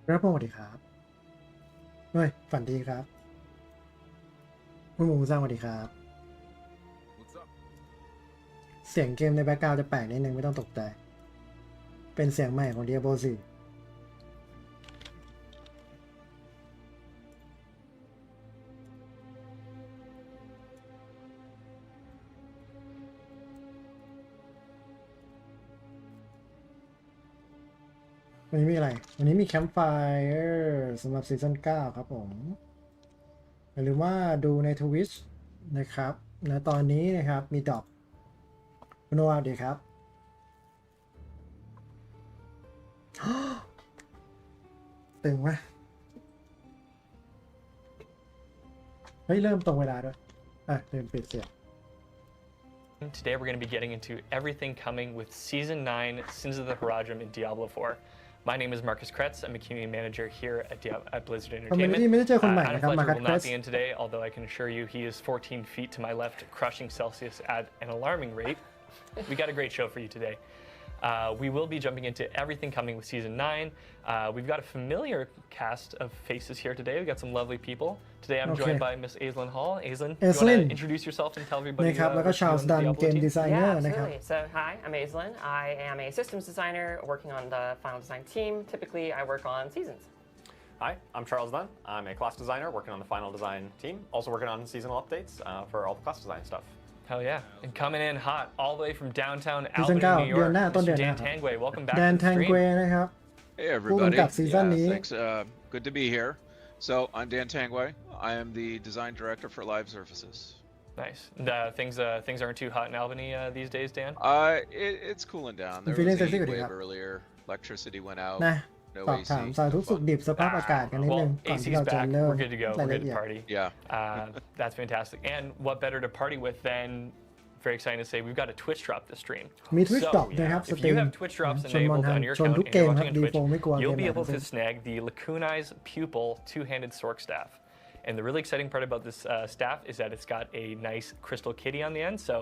ครับผมสวัสดีครับเฮ้ยฝันดีครับคุณหมูสร้างสวัสดีครับเสียงเกมในแบ็กกราวด์จะแปลกนิดนึงไม่ต้องตกใจเป็นเสียงใหม่ของ Diablo 4วันนี้มีอะไรวันนี้มี Campfire สำหรับซีซั่น9ครับผมอย่าลืมว่าดูใน Twitch นะครับและตอนนี้นะครับมีดรอปคุณโนอาดีครับ ตึงไหมเฮ้ยเริ่มตรงเวลาด้วยลืมปิดเสียง Today we're going to be getting into everything coming with Season 9, Sins of the Herodrum in Diablo 4. My name is Marcus Kretz. I'm a community manager here at Blizzard Entertainment. Adam Fletcher will not be in today, although I can assure you he is 14 feet to my left, crushing Celsius at an alarming rate. We got a great show for you today. We will be jumping into everything coming with Season 9. We've got a familiar cast of faces here today. We've got some lovely people. Today I'm joined by Miss Aislinn Hall. Aislinn, do you want to introduce yourself and tell everybody what you do on the Diablo team? Yeah, absolutely. So hi, I'm Aislinn. I am a systems designer working on the final design team. Typically, I work on seasons. Hi, I'm Charles Dunn. I'm a class designer working on the final design team. Also working on seasonal updates for all the class design stuff. Hell yeah. And coming in hot all the way from downtown Albany, New York, Mr. Dan Tangway. Welcome back to the stream. นะครับ Hey everybody. Thanks. Good to be here. So I'm Dan Tangway. I am the design director for live surfaces. Nice. Things aren't too hot in Albany these days, Dan? It's cooling down. There was a heat wave earlier. Electricity went out. นะ No สอบ AC. ถามสายทุกสุขดิบสภาพอากาศกันนิดนึง ก่อนที่ AC's เราจะ back. เริ่ม We're good to go. ราย We're ละ good เอี to ยด party. Yeah. That's fantastic. And what better to party with than, very exciting to say, we've got a Twitch drop this stream. มี Twitch drop นะครับส If ตรี you ม have Twitch drops ชนมอน enabled ทัน on your ชน account ทุก and เก you're มค watching รับ on ดี Twitch, โฟไม่กลัวเก you'll ม be ไหน able to snag the Lacunized Pupil two-handed Sorc staff. And the really exciting part about this staff is that it's got a nice crystal kitty on the end. So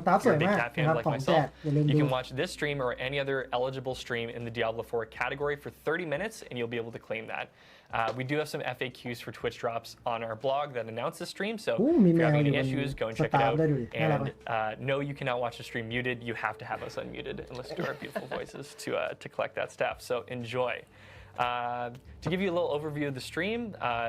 สตาฟ if ส you're วย a big มาก tap นะ fan ครับ like ของแจ myself, กอย่าลืม you ดู can watch this stream or any other eligible stream in the Diablo 4 category for 30 minutes, and you'll be able to claim that. We do have some FAQs for Twitch drops on our blog that announce the stream, so มี if แม you're ว having อยู่ any บน issues, go and ส check it ตาฟ out. ได้ดูดิน่ารัก And ไหม no, you cannot watch the stream muted. You have to have us unmuted and listen to our beautiful voices to collect that staff. So enjoy. To give you a little overview of the stream,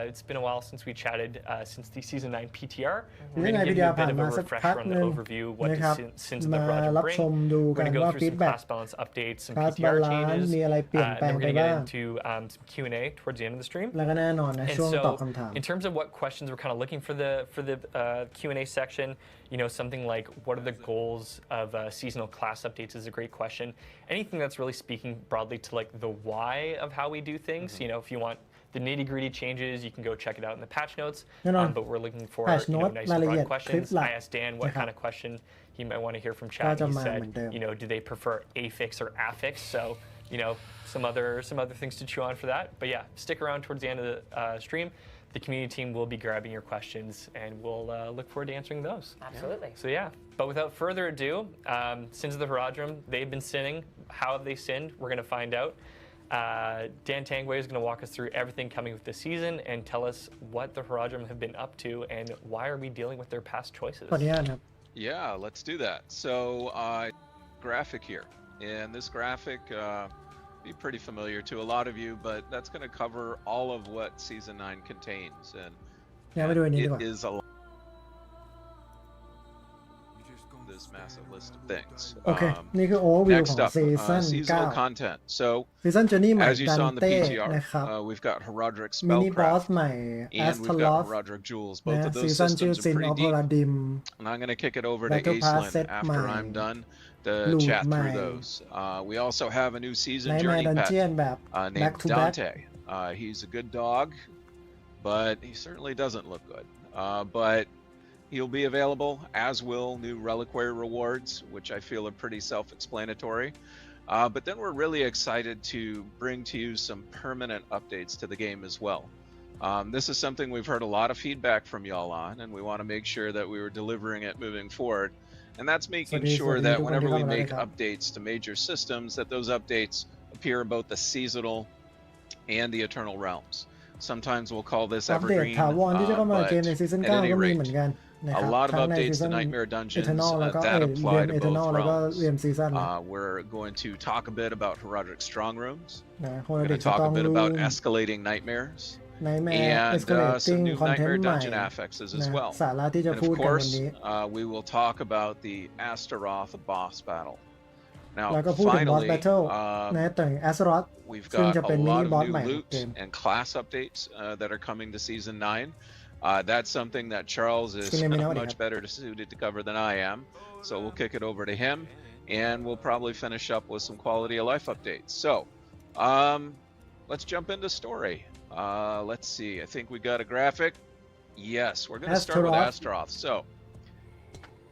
it's been a while since we chatted since the Season 9 PTR. We're going to give you a bit of a refresher on the overview, what the Sins of the Herodrum bring. We're going to go through some class balance updates, some PTR changes, มีอะไรเปลี่ยน and แปล then ง we're ไป going to บ้า get ง into some Q&A towards the end of the stream. แล้วก็แน่นอนนะ And ช่วงตอบ so, คำถาม in terms of what questions we're kind of looking for the Q&A section, you know, something like what are the goals of seasonal class updates is a great question. Anything that's really speaking broadly to like the why of how we do things. You know, if you want the nitty-gritty changes, you can go check it out in the patch notes. But we're looking for Patch you know, note nice ราย and ละเอียด broad คลิป questions. หลัก I asked Dan what kind of question he might want to hear from ก็ chat. จะ He มาเหมือน said, เดิม you know, do they prefer affix or affix? So, you know, some other things to chew on for that. But yeah, stick around towards the end of the stream. The community team will be grabbing your questions, and we'll look forward to answering those. Absolutely. So yeah, but without further ado, Sins of the Herodrum, they've been sinning. How have they sinned? We're going to find out. Dan Tangway is going to walk us through everything coming with the season and tell us what the Herodrum have been up to and why are we dealing with their past choices. ขออนุญาตครับ Yeah, let's do that. So graphic here. And this graphic be pretty familiar to a lot of you, but that's going to cover all of what Season 9 contains. And ย้ายไปดูอันนี้ดีกว่า it is a this massive list of things. โอเค นี่คือ overview ข Next อง up, ซีซั่น seasonal content. So 9ซีซั่นเจอร์นี่ใหม่ as you ดัน saw in the เต้ PTR, นะครับ we've got Herodic มินิบอส Spellcraft ใหม่ and we've got Astaroth Herodic Jewels. นะ Both of ซี those ซั่นชื่อ systems ซิน are ออ pretty ฟพารา deep. ดิม And I'm going to kick it over to Battle Pass Aislinn set after ใหม่ I'm done to Loot chat ใหม่ through those. We also have a new season ไนท์แม journey ดัน pet เจียนแบบ named back to back Dante. He's a good dog, but he certainly doesn't look good. But he'll be available, as will new reliquary rewards, which I feel are pretty self-explanatory. But then we're really excited to bring to you some permanent updates to the game as well. This is something we've heard a lot of feedback from y'all on, and we want to make sure that we were delivering it moving forward. And that's making sure that whenever we make updates to major systems, that those updates appear in both the seasonal and the Eternal Realms. Sometimes we'll call this อัปเดต evergreen, ถาวรที่จะเข้ามาเกมใน but ซีซั่น at any 9 ก็มี rate, เหมือนกันนะค a รับ lot of ทั้งในซี updates ซั่ to น Nightmare Dungeons Eternal แล้วก็ that เรี apply ยน to Eternal both แล้วก็ realms. เรียนซีซั่น We're going to talk a bit about Herodic Strong Rooms. นะ We're going Herodic to talk a Strong bit Room about escalating nightmares Nightmare and Escalating some new Content Nightmare ใหม่ Dungeon affixes as นะ well. สาระที่จะ And พู of ดกันวัน course, นี้ we will talk about the Astaroth boss battle. แล้ว Now, ก็พูดถึง Boss finally, Battle นะแต่ง Azeroth we've ซึ่ง got จะ a เป็นมินิ lot บอ of สใหม่ new ของเกม loot and class updates that are coming to Season 9. That's something that Charles is คุณเอมินเอาดิ much ครับ better suited to cover than I am. So we'll kick it over to him, and we'll probably finish up with some quality of life updates. So, let's jump into story. Let's see. I think we got a graphic. Yes, we're going to start with Astaroth. So,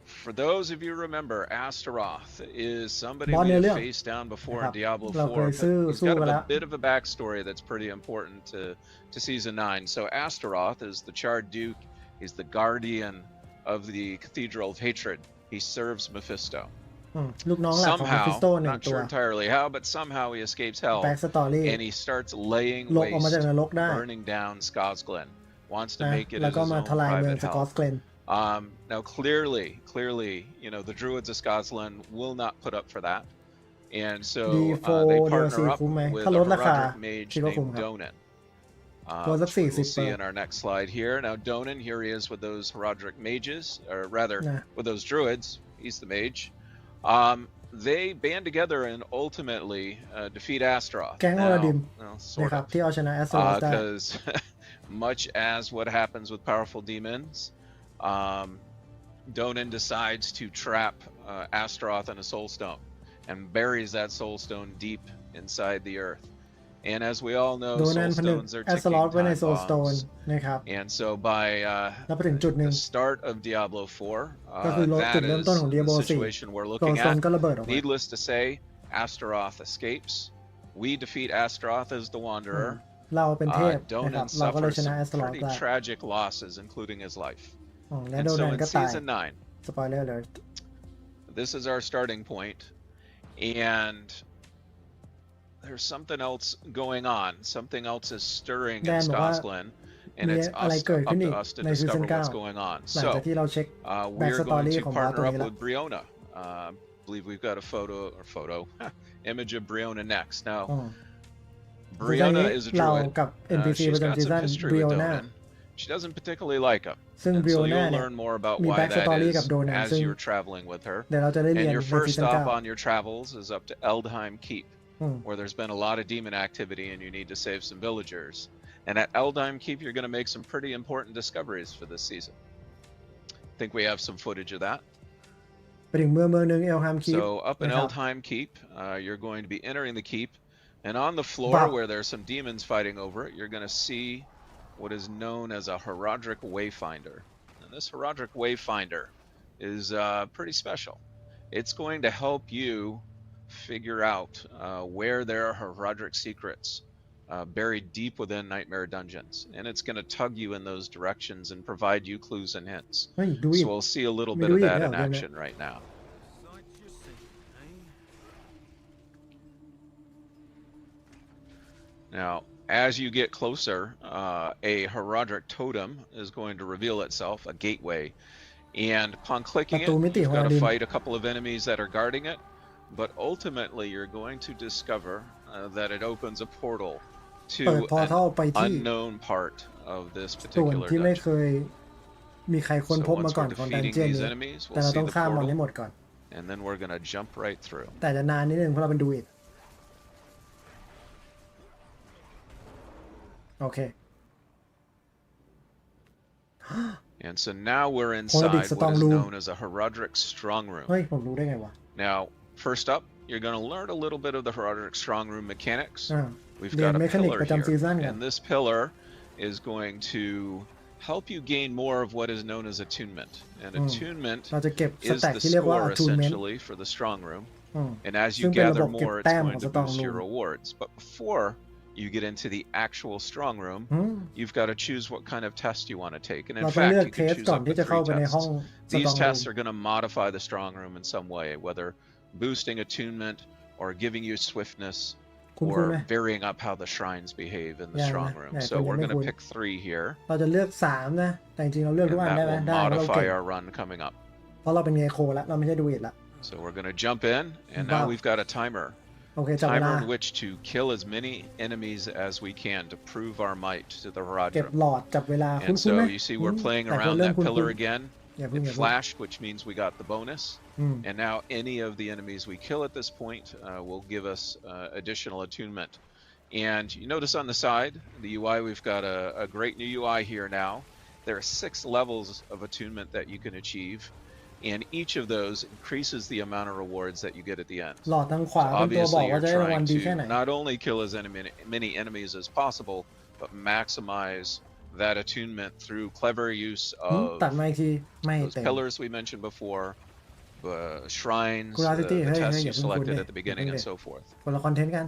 for those of you who remember, Astaroth is somebody we have faced down before in Diablo 4. But he's got a bit of a backstory that's pretty important to Season 9. So Astaroth is the Charred Duke. He's the guardian of the Cathedral of Hatred. He serves Mephisto. ลูกน้องหลักของ Mephisto Somehow, หนึ่ง not ตัว sure entirely how, but somehow he escapes hell. Back story And he starts laying หลบออกมาจาก waste, นรกได้ burning down Skosglen. Wants to นะ make it แล้ว as ก็ his มา own ทลายเมือง private สกอ hell. สเกลน Now, clearly, you know, the Druids of Scotland will not put up for that. And so they partner up with a Herodic mage named Donan. Which we'll see in our next slide here. Now, Donan, here he is with those Herodic mages, or rather, with those Druids. He's the mage. They band together and ultimately defeat Astaroth. แก๊ง Eldim นะ นะ sort ครับ of. ที่เอาชนะ Azeroth ได้ Because much as what happens with powerful demons, Donan decides to trap Astaroth in a soul stone and buries that soul stone deep inside the earth. And as we all know, โด soul นันผนึก stones are Azeroth ticking ไว้ใน time โซลสโตน bombs. นะครับ And so by แล้วไปถึงจุดหนึ่ง the start of Diablo 4, ก็คือ that จุดเริ่มต้น is ของ the Diablo 4 situation we're โซล looking สโตน at. ก็ระเบิดออกมา Needless to say, Astaroth escapes. We defeat Astaroth as the Wanderer. เราเป็นเทพนะครับ Donan เราก็เลย suffers ชนะ some Azeroth pretty ได้ tragic losses, including his life. และ And โด so นัน in ก็ตาย Season 9, สปอยเลอร์เลย this is our starting point, and there's something else going on. Something else is stirring in แดนบอกว่า Scotland, and มี it's อะไร us, เกิด up ขึ้นอี to ก us to ในซีซั่น discover what's 9 going on. หลังจาก So ที่เราเช็ค we're going backstory to ของบอสตัว partner นี้ up แล้ว with Briona. I believe we've got a photo image of Briona next. Now, อืม Briona is a เรา druid. กับ NPC ป She's ระจำ got ซี some ซั่น history บริ with โอนา Donan. She doesn't particularly like him. ซึ่ง And บริ so โอนา you'll เนี่ย learn more about มี why that backstory กับ is Donan as ซึ่ง you're traveling with her. เดี๋ยวเราจะได้เรีย And น your ใน first ซีซั่น stop 9 on your travels is up to Eldheim Keep, อืม where there's been a lot of demon activity and you need to save some villagers. And at Eldim Keep, you're going to make some pretty important discoveries for this season. I think we have some footage of that. ไปถึงเมืองหนึ่งเอลฮัมคีป So up in นะครับ Eldheim Keep, you're going to be entering the keep, and on the floor Wow. where there's some demons fighting over it, you're going to see what is known as a Herodic Wayfinder. And this Herodic Wayfinder is pretty special. It's going to help you figure out where there are Herodic secrets buried deep within Nightmare Dungeons, and it's going to tug you in those directions and provide you clues and hints. เฮ้ยดูอิ So we'll see a little We bit do of it that now, in don't we? action right now. Now, as you get closer, a Herodic totem is going to reveal itself, a gateway. And upon clicking ประตู it, มิติ you've ของ got อ to ดิน fight a couple of enemies that are guarding it. But ultimately, you're going to discover that it opens a portal เปิด to พอร์ทัลไป an ที่ unknown part of this ส่วน particular ที่ไม่ dungeon. เคยมีใครค้น So พบมา once ก่อน we're ของดัน defeating เจียน these นี้ enemies, แต่ we'll เรา see ต้อง the ฆ่ามอนให้ portal, หมดก่อน and then we're going to jump right through. แต่จะนานนิดนึงเพราะเราเป็นดูอิดโอเค And so now we're inside Herodic what Strong is Room. known as a Herodic Strong Room. เฮ้ยผมรู้ได้ไงวะ Now, first up, you're going to learn a little bit of the Herodic Strong Room mechanics. อ่า We've เรียน got a เมคานิก pillar ประจำซีซั่น here, กัน and this pillar is going to help you gain more of what is known as attunement. And attunement เราจะเก็บส is แต็ก the ที่เรียกว่า score attunement essentially for the Strong Room. อืม And as ซึ่ you งเป็นระบบ gather เก็บ more, it's แต้มข going อง to สตรอง boost รู your ม rewards. But before you get into the actual Strong Room, อืม you've got to choose what kind of test you want to take. And เรา in ต้องเลื fact, อก you เท can ส choose ก่อน up ที่ to จะเข้า 3 ไปในห้อง tests. สตรอง These รูม tests are going to modify the Strong Room in some way, whether boosting attunement or giving you swiftness คุ้นๆ or ไหม varying up how the shrines behave in the ยัง strong นะ room. แต่ So ยัง we're ไม่ going to คุ้น pick 3 here, เราจะเลือก3นะแต่จริงๆเราเลือกทุก and อันได้ that ไหม will ได้เพราะเราเก่ modify ง our run coming up. เพราะเราเป็นเงโคแล้วเราไม่ใช่ดูอิดละ So we're going to jump in, and Wow. now we've got a timer. โอเคจับเวลา Timer in which to kill as many enemies as we can to prove our might to the เก็บ Herodic. หลอดจับเวลาคุ้ And นๆไหม so you see we're playing แต่คน around เริ่ม that คุ้น pillar ๆ again. อย่าเพิ่ง It อย่าเพิ่ง flashed, which means we got the bonus. อืม And now any of the enemies we kill at this point will give us additional attunement. And you notice on the side, the UI, we've got a great new UI here now. There are 6 levels of attunement that you can achieve, and each of those increases the amount of rewards that you get at the end. หลอดทางขวา So เป็นตัวบอ obviously กว่า you're จะได้รางวัล trying ดีแค่ไหน to not only kill as many enemies as possible, but maximize that attunement through clever use ตัด of มาอีกทีไม่ those เต็ม pillars we mentioned before, shrines, Curiosity, the hey, tests hey, youอย่าเพิ่ง selected พูด at the beginning, อย่า and เพิ่ง so forth. คนละคอนเทนต์กัน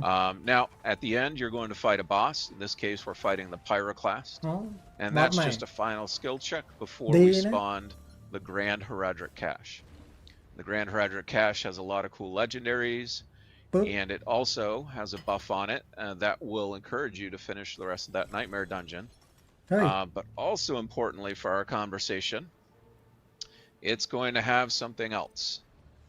Now, at the end, you're going to fight a boss. In this case, we're fighting the Pyroclast, อ๋อ and บอส that's ใหม่ just a final skill check beforeดี we นะ spawned the Grand Herodic Cache. The Grand Herodic Cache has a lot of cool legendaries, ปึ๊บ and it also has a buff on it that will encourage you to finish the rest of that nightmare dungeon. เฮ้ย But also importantly for our conversation, it's going to have something else.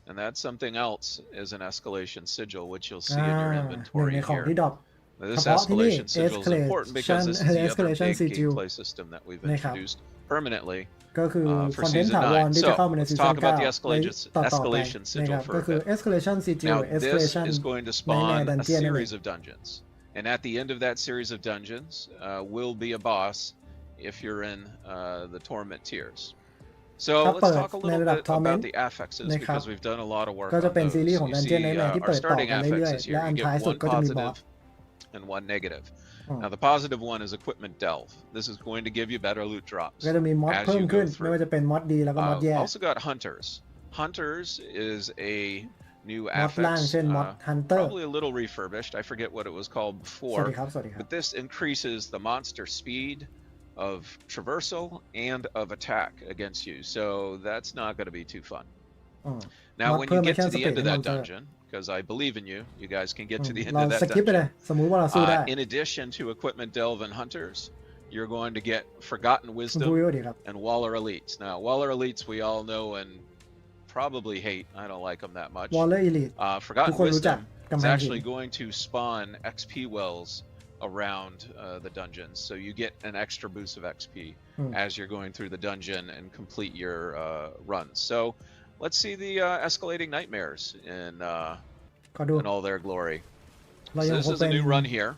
And that something else is an escalation sigil, which you'll see in your หนึ่ง inventory ในของ here. ที่ดรอป Now, this เฉพาะที่นี่ escalation sigil is important because this is the other escalation big sigil gameplay system that we've นะครับ introduced permanently ก็คือ for คอนเทนต์ season ถาวร 9. ที่จะเข้ามาใน So ซี let's ซั่น talk 9 about the ไว้ต่อๆไป escalation นะ sigil ครับ for ก็ a คือ bit. escalation sigil Now, หรือ this escalation is going to ใน spawn a ดันเจียนนั่นเอง series of dungeons. And at the end of that series of dungeons will be a boss if you're in the Torment tiers. So ถ้า let's เปิด talk a ใน little ระดับ bit Torment about the affixes นะครับ because we've done a lot of work ก็จะ on เป็นซีรีส์ those. ของ You ดันเจียน see ไหนๆที่ our เปิดต่อ starting กันเรื่อย affixes ๆและ here. อัน You ท้าย get สุด one ก็จะมีบอส positive and one negative. อืม Now the positive one is equipment delve. This is going to give you better loot drops ก็จะมีมอด as เพิ่ม you ขึ้น go ไม่ว่า through. จะเป็นมอดดีแล้วก็มอดแย่ Also got hunters. Hunters is a new มอดล่าง affix, เช่นมอดฮันเตอร์ probably a little refurbished. I forget what it was called สวัส before. ดีครับสวัสดีครับ But this increases the monster speed of traversal and of attack against you. So that's not going to be too fun. อืม Now, Mod when เพิ่ you ม get to the mechanic end of speed that ให้ monster dungeon, because I believe in you, you guys can get to the end เรา of ส that กิปไปเลย dungeon. สมมุติว่าเราสู้ได้ In addition to equipment delve and hunters, you're going to get forgotten คุณ wisdom พูดว่าดีครับ and Waller elites. Now, Waller elites we all know and probably hate. I don't like them that much. วอลเลอร์อีลิท Forgotten ทุกคนรู้จัก wisdom กำ is แพงหิน actually going to spawn XP wells around the dungeons. So you get an extra boost of XP as you're going through the dungeon and complete your runs. So let's see the escalating nightmares in ขอดู all their glory. เรา So ยัง this คง is เป็ a น new run here.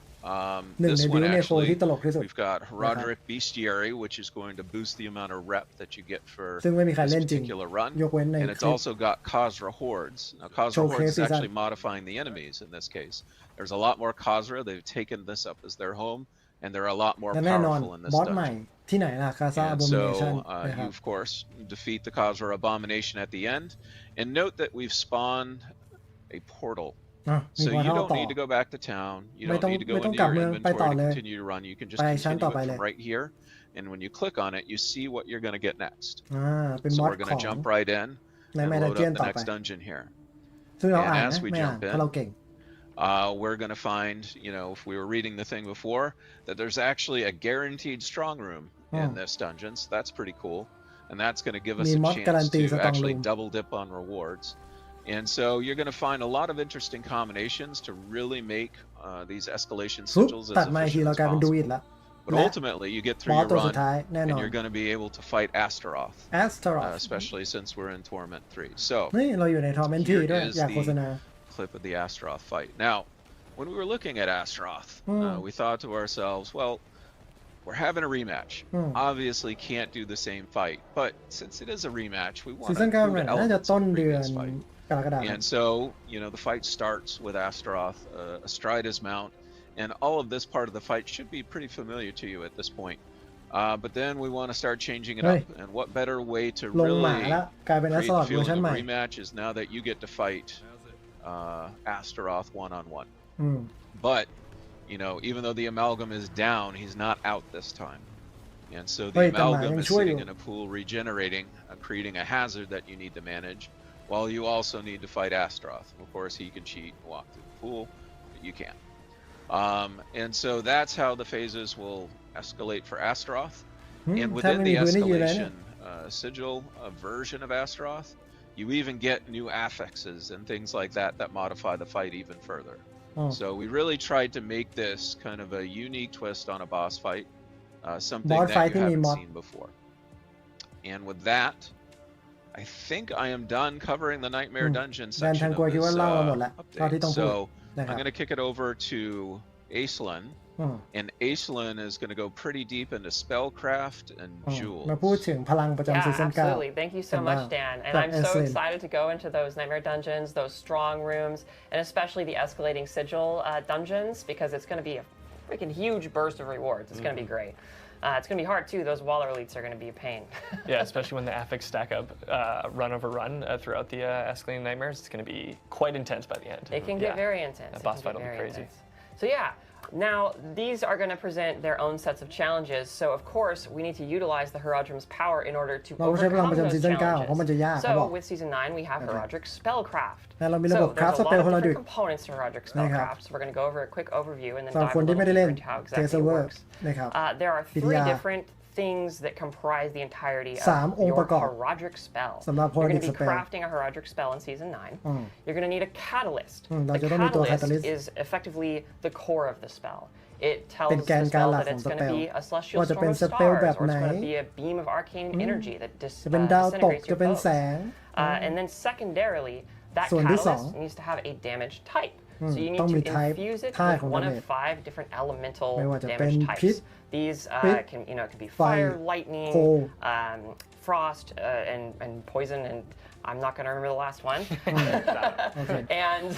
หนึ่ง This ในบิ one วเนโค actually, ที่ตลกที่สุด we've got Herodic Bestiary, which is going to boost the amount of rep that you get for ซึ่งไม่มีใคร this เล่นจริง particular run. ยกเว้นใน And ค it's ลิป also got Khazra hordes. Now, Khazra Showcase hordes is season. actually modifying the enemies in this case. There's a lot more Khazra. They've taken this up as their home, and they're a lot more และแน่นอน powerful in บ this อสใหม่ dungeon. ที่ไหนล่ะคาซา And โบมิเนชั่น so นะครั you บ of course defeat the Khazra abomination at the end. And note that we've spawned a portal. อ่ะมี So พอ you เท่า don't ต่อ need to go back to town. You ไม่ don't ต้อง need to go ไม่ต้อง into กลับ your เมืองไปต่อ inventory เล to ย continue to run. You can just ไปชั้น continue ต่อไป it เลย from right here. And when you click on it, you see what you're going to get next. อ่าเป็นม So อด we're ข going อง to jump right in ใน and แมดัน load เจียน up the ต่อไป next dungeon here. ซึ่งเรา And อ่าน as นะ we ไม่อ่าน jump เพราะเราเก่ง we're going to find, you know, if we were reading the thing before, that there's actually a guaranteed strong room in this dungeon. So that's pretty cool. And that's going to give us มี a มอดการัน chance ตี to สตรอง actually รูม double dip on rewards. And so you're going to find a lot of interesting combinations to really make these escalation ปุ๊บ sigils ตัด as มาอีกที efficient เรา as กลายเป็นดูอิด possible. ละ But และ ultimately, you get บ through อส your ตัวสุด run ท้ายแน่น and อน you're going to be able to fight Astaroth, แอสตารอ especially since we're in Torment 3. So นี่เราอยู่ในทอร์เมนที here ด้วย is อยากโฆษณา the clip of the Astaroth fight. Now, when we were looking at Astaroth, Hmm. we thought to ourselves, well, we're having a rematch. Obviously can't do the same fight, but since it is a rematch, we ซี want ซั่น to 9 include มันน่าจะ elements ต้น of the เดือน previous fight. กรกฎาคม And so, you know, the fight starts with Astaroth astride his mount, and all of this part of the fight should be pretty familiar to you at this point. But then we want to start changing it up, and what better way to ลงหมา really ละกลายเป็นแอส create ลอ the ดเวอร์ชัน feeling ให of ม่ a rematch is now that you get to fight Astaroth one-on-one. อืม But, you know, even though the amalgam is down, he's not out this time. And so the เฮ้ยแต่หมา amalgam ยัง is ช่วยอยู่ sitting in a pool regenerating, creating a hazard that you need to manage, while you also need to fight Astaroth. Of course, he can cheat and walk through the pool, but you can't. And so that's how the phases will escalate for Astaroth. อืม And ถ้า within ไม่มี the พื้นที่ยืนเลยเนี่ย escalation sigil version of Astaroth, you even get new affixes and things like that that modify the fight even further. อ๋อ So we really tried to make this kind of a unique twist on a boss fight, something Boss that fight you ที่มี haven't ม็อด seen before. And with that, I think I am done covering the Nightmare Dungeon แดน section ทาง of กลัวคิด this ว่าเล่ามาหมดแล้วเท่าที่ update. ต้องพูด So นะครั I'm บ going to kick it over to Aislinn, อืม and Aislinn is going to go pretty deep into spellcraft and อืม jewels. มาพูดถึงพลังประจำ Yeah, ซีซั่น9 absolutely. Thank you so And, much, Dan. And that I'm so Aislinn. excited to go into those nightmare dungeons, those strong rooms, and especially the escalating sigil dungeons, because it's going to be a freaking huge burst of rewards. It's going to be great. It's going to be hard too. Those Waller elites are going to be a pain. Yeah, especially when the affix stack up run over run throughout the escalating nightmares. It's going to be quite intense by the end. It can get very intense. That It boss can fight get will be very crazy. intense. So yeah, now these are going to present their own sets of challenges. So of course we need to utilize the Herodrim's power in order to เราใช้พลัง overcome ประจำซี those ซั่น9เพราะมันจะยาก challenges. เขาบอก So with season 9 we have Herodic Spellcraft. และเรามีระบบ So คราฟ there's ส a เปล lot of ของเราด้วย different components to Herodic นะครับ Spellcraft. So we're going to go over a quick overview and then สำหรับ dive คน a ที่ little ไม่ได้เล่น deeper into how เท exactly เซ it เวอร์ works. นะครับ There are 3 PTR different things that comprise the entirety of 3 องค์ประ your กอบ Herodic spell. สำหรับ You're going Herodic to be spell crafting a Herodic spell in season 9. You're going to need a catalyst. เรา The จะต้องมีตัว catalyst catalyst is effectively the core of the spell. It เป็น tells แกน the การ spell หลัก that ของ it's ส going เป to ล be a celestial ว่าจะ storm เป็น of สเปล stars, แบบ or ไหน it's going to be a beam of arcane energy that จะเป็นดาวตก disintegrates จะ your เป็นแส foes. ง And then secondarily, that ส่วนที่ catalyst 2 needs to have a damage type. So you ต้อง need มี to type infuse it ท่า with ของ one of damage 5 different elemental ไม่ว่าจะเป็น damage พิษ types. These พิษ can, it could be ไฟ fire, lightning, โค frost, and poison, and I'm not going to remember the last one. Okay. And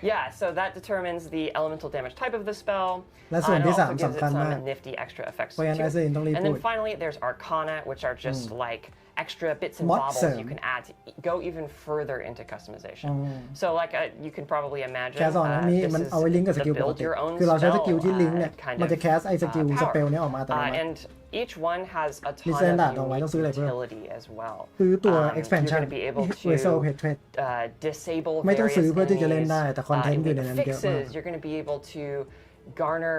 yeah, so that determines the elemental damage type of the spell. และส่วน and ที่ it also 3 gives it สำคัญ some มาก nifty extra effects เพราะฉะนั้น too. Aislinn ต้องรีบ And พู then ด finally, there's Arcana, which are just like extra bits and ม็อด bobbles เสริม you can add to go even further into customization. So like you can probably imagine แคสออนมี this มัน is เอาไว้ลิงก์กับส the กิลปก build ติ your own คือเราใช้ส spell กิลที่ลิงก์เนี่ย kind มันจะ of แคสไอ้สกิลสเปล power. เนี่ยออกมาอัตโนมัติ And each one has a มี ton สแตนดาร์ด of เอาไว้ต้องซื้ออะไร unique เพิ่ม utility as well. ซื้อตัว You're expansion going to be able Vessel to Hatred disable ไม่ต้อง various ซื้อเพื่อที่จะเล่น enemies, ได้แต่คอนเทนต์อยู่ในนั้น invade เยอะมาก fixes. You're going to be able to garner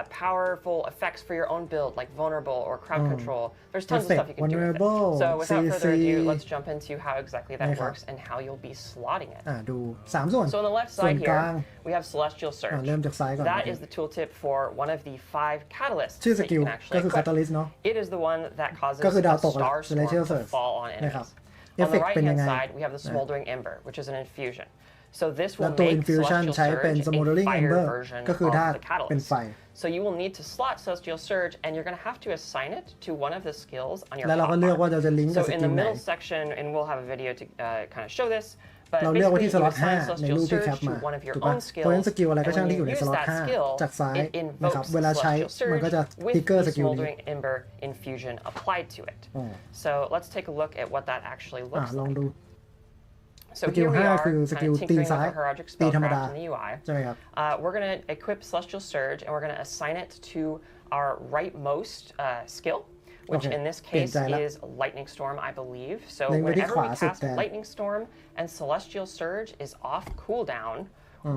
powerful effects for your own build, like vulnerable or crowd control. There's tons of stuff you can do with it. Vulnerable, So without further CC ado, let's jump into how exactly that นะครับ works and how you'll be slotting it. ดู 3 ส่วน So on the left ส่วน side กลาง here, we have Celestial Surge. เริ่มจากซ้ายก่อน That is the tooltip for one of the 5 catalysts ชื่อส that กิ you ล can ก็ actually คือ equip. Catalyst เนาะ It is the one that causes ก็คือดาว a ตก star Celestial storm to Surge fall on นะครับ enemies. On the Effect เป็นยัง right-hand ไง side, we have the Smoldering Ember, which is an infusion. So this และ will ตัว make infusion Celestial ใช้เป็น Surge a Smoldering fire Ember version ก็คือ of ธาตุ the เป็น catalyst. ไฟ So you will need to slot Celestial Surge, and you're going to have to assign it to one of the skills on your แล้วเราก็เลือกว่าเราจะลิงก์กับ So ส in กิล the ไหน middle section, and we'll have a video to kind of show this, but เราเลือกไว้ที่ basically ส you ล็อต assign 5 ใน Celestial รูปที่แคป Surge มา to one of your ถูกปะ own เพราะฉะนั้น skills, สกิลอะไรก็ and ช่าง when ที่อยู่ you ใน use สล็อต that skill, 5 จากซ้าย it นะครับ invokes เวลา the ใช้ Celestial มันก็จะ Surge ทิกเกอร์ with ส the กิลนี้ Smoldering Ember infusion applied to it. So let's take a look at what that actually อ่ะ looks ลอง like. ดู So สกิล here we 5 are, คือส kind กิล of ตี tinkering ซ้าย with the Herodic ตีธรรมดา Spellcraft in the UI. ใช่ไหมครับ We're going to equip Celestial Surge, and we're going to assign it to our rightmost skill, which Okay. in this เปลี่ยน case ใจละ is Lightning Storm, I believe. So เล็งไปที่ whenever ขวา we สุด cast แทน Lightning Storm and Celestial Surge is off cooldown,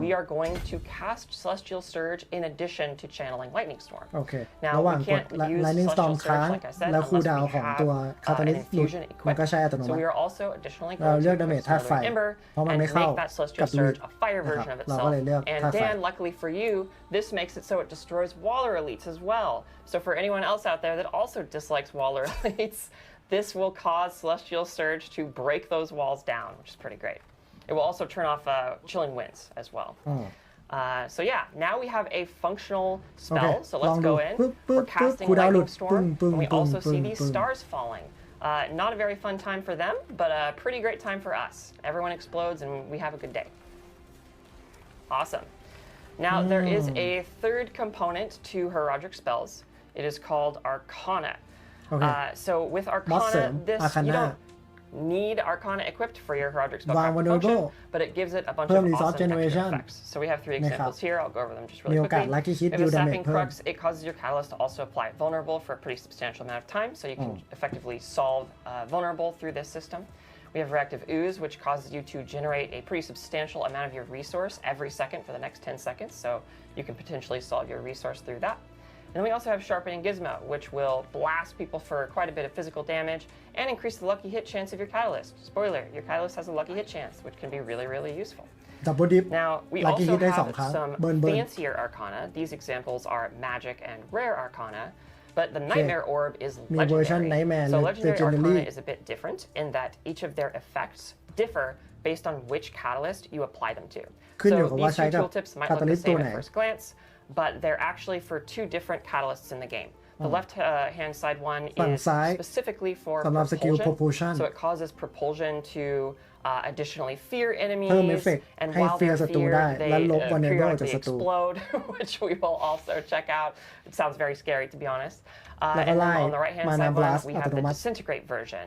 we are going to cast Celestial Surge in addition to channeling Lightning Storm. โอเค Now ระหว่าง we กด can't use Lightning Storm Celestial ค้าง Surge, like I said, แล้วคูล unless ดาว we ของ have ตัว an Catalyst หลุด infusion มันก็ equipped. ใช้อัตโน So มั we ติ are also additionally เรา going เลื to อก equip damage ธาตุไฟ Smoldering Ember เพราะมัน and ไม่เข้า make that กับ Celestial Druid Surge a fire นะครับ version of เราก็เลย itself. เลือก And ธาตุไฟ Dan, luckily for you, this makes it so it destroys Waller elites as well. So for anyone else out there that also dislikes Waller elites, this will cause Celestial Surge to break those walls down, which is pretty great. It will also turn off Chilling Winds as well. So yeah, now we have a functional spell. Okay, So let's ลองดู go in. ปึ๊บ We're casting คูลดาวน์หลุด Lightning ปึ้ง Storm, ปึ้ง and we ปึ้ง also ปึ้ see ง these ปึ้ง stars falling. Not a very fun time for them, but a pretty great time for us. Everyone explodes and we have a good day. Awesome. Now there is a third component to Herodic spells. It is called Arcana. Okay. So with ม็อดเสริม Arcana, this Arcana you don't need Arcana equipped for your Herodic วาง spellcraft vulnerable function, but it gives it a bunch เพิ่ม of resource awesome extra generation effects. So we have 3 นะครับ examples here. I'll go over them just มี really โอกาส quickly. lucky hit If deal a damage sapping เพิ่ม crux, it causes your catalyst to also apply vulnerable for a pretty substantial amount of time, so you can effectively solve vulnerable through this system. We We have Reactive Ooze, which causes you to generate a pretty substantial amount of your resource every second for the next 10 seconds, so you can potentially solve your resource through that. And then we also have Sharpening Gizmo, which will blast people for quite a bit of physical damage and increase the lucky hit chance of your Catalyst. Spoiler, your Catalyst has a lucky hit chance, which can be really, really useful. Double dip Now, we ลัคกี้ also ฮิตได้สอง have ครั้ง some เบิร์น fancier Arcana. These examples are Magic and Rare Arcana, but the Nightmare Orb is มีเวอร์ชัน legendary. Nightmare So และ Legendary Legendary Arcana is a bit different in that each of their effects differ based on which catalyst you apply them to. ขึ้นอยู่ So กับว่า these ใช้ two กับ tooltips might look the Catalyst ตัว same ไหน at first glance, but they're actually for two different catalysts in the game. The left hand side one ฝั่ง is ซ้าย specifically for สำหรับสกิล propulsion. propulsion So it causes propulsion to additionally fear เพิ่มเอฟ enemies, เฟกต์ and ให้ while เฟีย they're ศัตรู feared, ได้ they และลบ vulnerable จาก periodically ศัตรู explode, which we will also check out. It sounds very scary, to be honest. แล้วก็ And ไล่ then on the right hand มานา side บลัส one, we อั have ตโน the มัติ disintegrate version,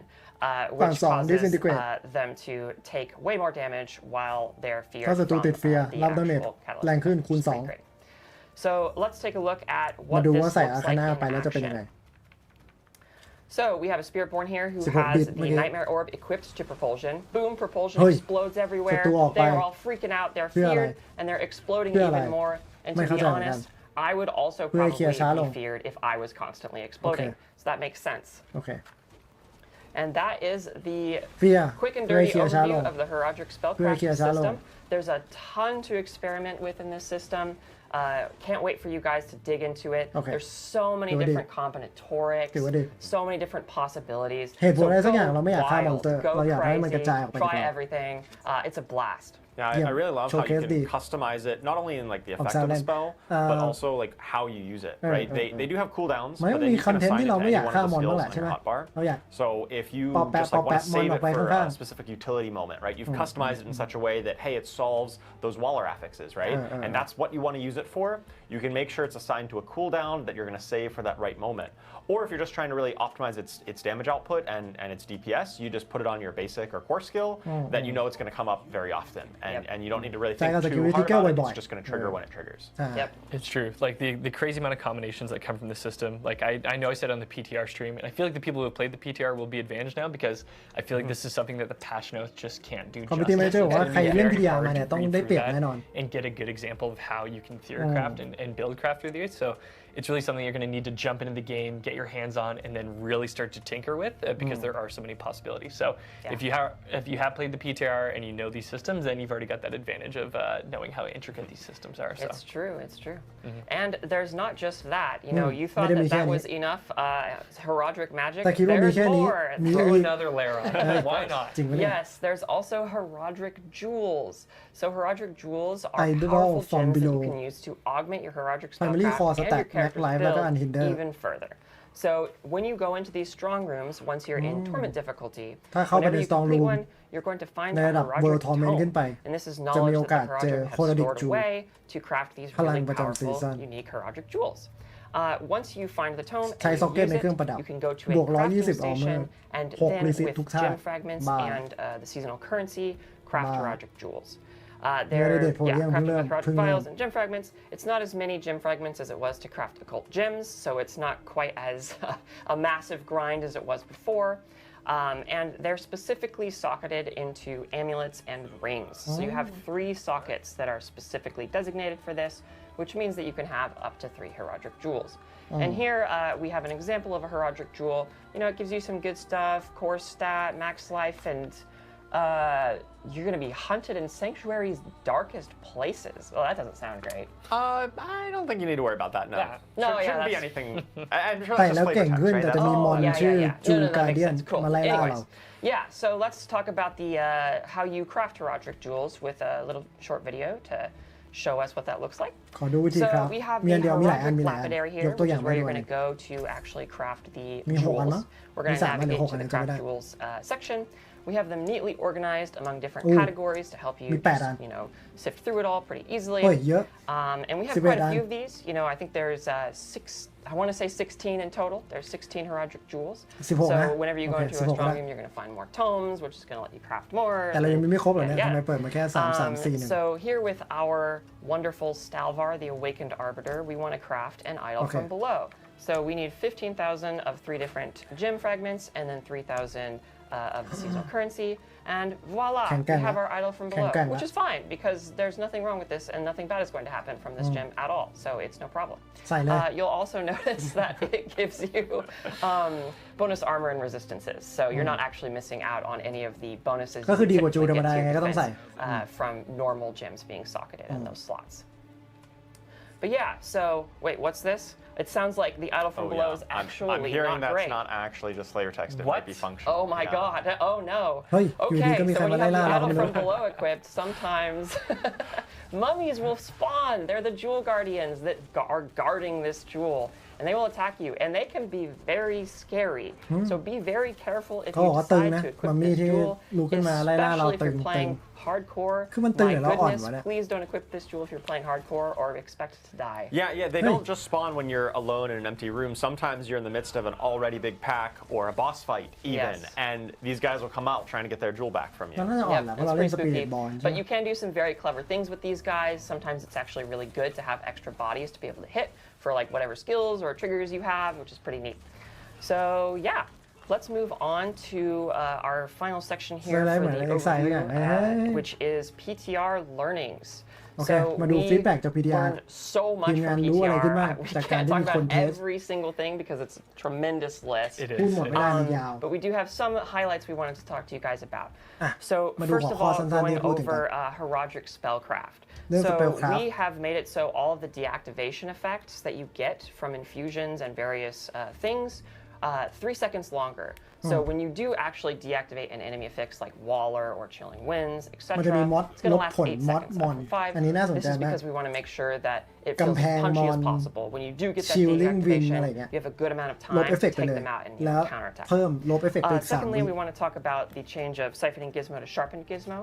ฝั่ง which สอง causes disintegrate them to take way more damage while they're feared ถ้าศัตรู from ติดเฟีย the รับดาเมจ actual catalyst, แรงขึ้น which คูณ is pretty 2 great. So let's take a look at มา what ดู this ว่าใส่ looks like Arcana ไป in แล้วจะเป็นยังไง action. So we have a Spiritborn here who 16 has bit the เมื่อกี้ Nightmare Orb equipped to propulsion. Boom, propulsion เฮ้ย explodes everywhere. ศัตรูออกไป They are all freaking out. They're เพื่ออะไร feared and they're exploding เพื่ออะไร even more. And ไม่ to เข้า be ใจเหมือนกัน honest, I would also เพื่อให้เคลียร์ probably ช้าลง be feared if I was constantly exploding. Okay. So that makes sense. โอเค And that is the เฟีย quick and เพื่อให้ dirty เคลียร์ช้าลง overview of the Herodic เพื่อให้ spellcraft เคลียร์ช้าลง system. There's a ton to experiment with in this system. Can't wait for you guys to dig into it. Okay. There's so many ถือว่าดี different combinatorics, ถือว่าดี so many different possibilities. เหตุผลอะไรสักอย่าง go เราไม่อยากฆ่า wild, มอนสเตอร์ go เราอยากให้มันกระ crazy, จายออกไปดีก try ว่า everything. It's a blast. Yeah, Yeah, I really love how you showcase can the- customize it, not only in like the effect of the Silent. spell, but also like how you use it, right? They do have cooldowns, มัน but ก็ then มี you คอน can เทนต์ assign ที่ it เรา to ไม่ any อยาก one ฆ่า of ม the อนบ้าง skills แหละ on ใช่ไหม your hotbar. เราอยาก So if you Pop back, just like pop want back, to save mon it ออกไป for ข้าง a ๆ specific utility moment, right? You've customized it in such a way that hey, it solves those Waller affixes, right? And that's what you want to use it for. You can make sure it's assigned to a cooldown that you're going to save for that right moment. Or if you're just trying to really optimize its damage output and its DPS, you just put it on your basic or core skill that you know it's going to come up very often, and you don't need to really ใช้ think กับ too security hard trigger about it. บ่อย It's just going to trigger when it triggers. ใช่ Yep. It's true. Like the crazy amount of combinations that come from the system. Like I know I said on the PTR stream, and I feel like the people who have played the PTR will be advantaged now because I feel like this is something that the patch notes just can't do Community justice. manager บอกว่า It's ใคร gonna be เล่น very PTR hard มาเนี่ย to ต้อง read ได้ through เปรียบ that แน่นอน and get a good example of how you can theory craft and build craft through these. So it's really something you're going to need to jump into the game, get your hands on, and then really start to tinker with because there are so many possibilities. So Yeah. if you have played the PTR and you know these systems, then you've already got that advantage of knowing how intricate these systems are. So It's true. It's true. And there's not just that. You know, you ไม่ thought ได้มี that แค่ that นี้ was enough Herodic magic. แต่คิดว่ามี There's แค่นี้ more. มี throw อีก another layer on. Why not? จริงไหมเนี่ย Yes, there's also Herodic Jewels. So Herodic Jewels are Idol powerful from gems that you below. can use to augment your Herodic Family spellcraft core and your stack, Mac character's Life แล้วก็ build Unhindered even further. So when you go into these strong rooms, once you're in Torment difficulty, ถ้าเข้าไป whenever ใน you strong complete room one, you're going to find ใน a ระดับ Herodic World Torment ขึ้นไป tome. And this is จะมี knowledge โอ that กาส the เจอ Herodic have Herodic stored Jewel away to craft these พลัง really ประจำซี powerful, ซั่น unique Herodic Jewels. Once you find the tome ใช้ and ซ็อก you เก็ต use ในเครื่องประดับ it, you can go to บ a วก crafting 120 armor station and 6 then reset with ทุกชาติ gem fragments บา and the seasonal currency, craft Bye. Herodic Jewels. ไม่ได้ They're เด็ดโพเดียมเพิ่ง crafting เริ่ม with Herodic เพิ่งเริ่ม vials and gem fragments. It's not as many gem fragments as it was to craft occult gems, so it's not quite as a massive grind as it was before. And they're specifically socketed into amulets and rings. So you have 3 sockets that are specifically designated for this, which means that you can have up to 3 Herodic Jewels. And here we have an example of a Herodic Jewel. You know, it gives you some good stuff, core stat, max life, and you're going to be hunted in Sanctuary's darkest places. Well, that doesn't sound great. I don't think you need to worry about that. No, Yeah. No, Shouldn't yeah, be that's- anything. I'm sure ใส่ that's แล้ว just เก่ง flavor ขึ้น text, แต่ right? จะมี That's ม all. อน yeah, ชื่อ yeah, yeah. จู No, that การ makes เดียน sense. Cool. มาไล่ล่าเรา Anyways, yeah, so let's talk about how you craft Herodic Jewels with a little short video to show us what that looks like. ขอดูวิธีครั So บ we have มี the อันเดียวมีหลายอัน Herodic มีหลายอัน lapidary ย here, กตัวอ which ย่าง is มา where ดู you're อัน going to go to actually craft the มีหกอัน jewels. มั้ง We're going มี to สามอันหรือ navigate หก to อัน the จำไม่ craft ได้ jewels section. We have them neatly organized among different Ooh. categories to help you Mi pad just, an. you know, sift through it all pretty easily. เฮ้ยเยอะ And we have 11 quite a an. few of these. You know, I think there's I want to say 16 in total. There's 16 Herodic Jewels. 16 So นะ whenever you go Okay, into a 16 strong นะ room, you're going to find more tomes, which is going to let you craft more. แต่เรายังไม่ครบเหรอเนี่ย Yeah. ทำไมเปิดมาแค่3 3 4 1 So here with our wonderful Stalvar, the Awakened Arbiter, we want to craft an idol Okay. from below. So we need 15,000 of 3 different gem fragments and then 3,000 of the seasonal currency, and voila, we แข็งแกร่ง have our idol from แข็ง below, แกร่ง which ละ is fine because there's nothing wrong with this and nothing bad is going to happen from this gem at all, so it's no problem. ใส่เลย You'll also notice that it gives you bonus armor and resistances, so you're not actually missing out on any of the bonuses ก็คือ you ดีกว่าจู typically ธรรม get ดา to ยังไง your ก็ต้องใส่ defense, from normal gems being socketed in those slots. But yeah, so wait, what's this? It sounds like the idol from below is actually I'm hearing not that's great. not actually just Slayer text. It What? might be functional. Oh my Yeah. god. Oh no. เฮ้ยอยู่ดี Okay, ก็มี so ใคร when มา you ไล่ have ล่า the เรา idol ก็ไม่รู้ from below equipped, sometimes mummies will spawn. They're the jewel guardians that are guarding this jewel. And they will attack you, and they can be very scary. So be very careful if เขาบ you อกว่าตึง decide นะ to มัม equip มี่ this ที่ jewel, ลุกขึ้นมาไล่ล่าเรา especially if ตึง you're ตึง playing hardcore. คือมันตึง My หรือเราอ่อน goodness, วะเนี่ย please don't equip this jewel if you're playing hardcore or expect to die. Yeah, they don't just spawn when you're alone in an empty room. Sometimes you're in the midst of an already big pack or a boss fight even, Yes. and these guys will come out trying to get their jewel back from มัน you. น่าจะอ่อนแหละเพราะ it's เราเล่น pretty สปิริต spooky. บอลใช่ But ไหม you can do some very clever things with these guys. Sometimes it's actually really good to have extra bodies to be able to hit for like whatever skills or triggers you have, which is pretty neat. So yeah, let's move on to our final section here Slide for lại the mà, excited overview, cả. which is PTR Learnings. Okay, So màดูwe feedback จาก PTR learned so much ทีมงาน from รู้อะไรขึ้นบ้าง PTR. We จากการ can't ที่ talk มีคน about เทส every single thing because it's a tremendous list. It พูด is. หมดไม่ได้มันยาว But we do have some highlights we wanted to talk to you guys about. อ่ะ So มาดู first หัว of ข้อ all, สั้นๆ going ที่พูดถึงกัน over Herodic Spellcraft. เรื่อง So Spellcraft we have made it so all of the deactivation effects that you get from infusions and various things 3 seconds longer. So when you do actually deactivate an enemy affix like Waller or Chilling Winds, etc., มันจะมีมอด it's going ล to บ last ผล 8 มอด seconds มอน out of อันนี้น่าสน 5. ใจ This is มาก because we want to make sure that it feels as กำแพง punchy มอ as น possible. When you do get that Shielding Wind deactivation, อะไรเงี้ย you have a good amount of ลบ time เอฟเฟ to กต์ไป take เลย them out and แล้ว counterattack. เพิ่มลบเอฟเฟกต์ไปอีก3 Secondly, วิ we want to talk about the change of Siphoning Gizmo to Sharpened Gizmo.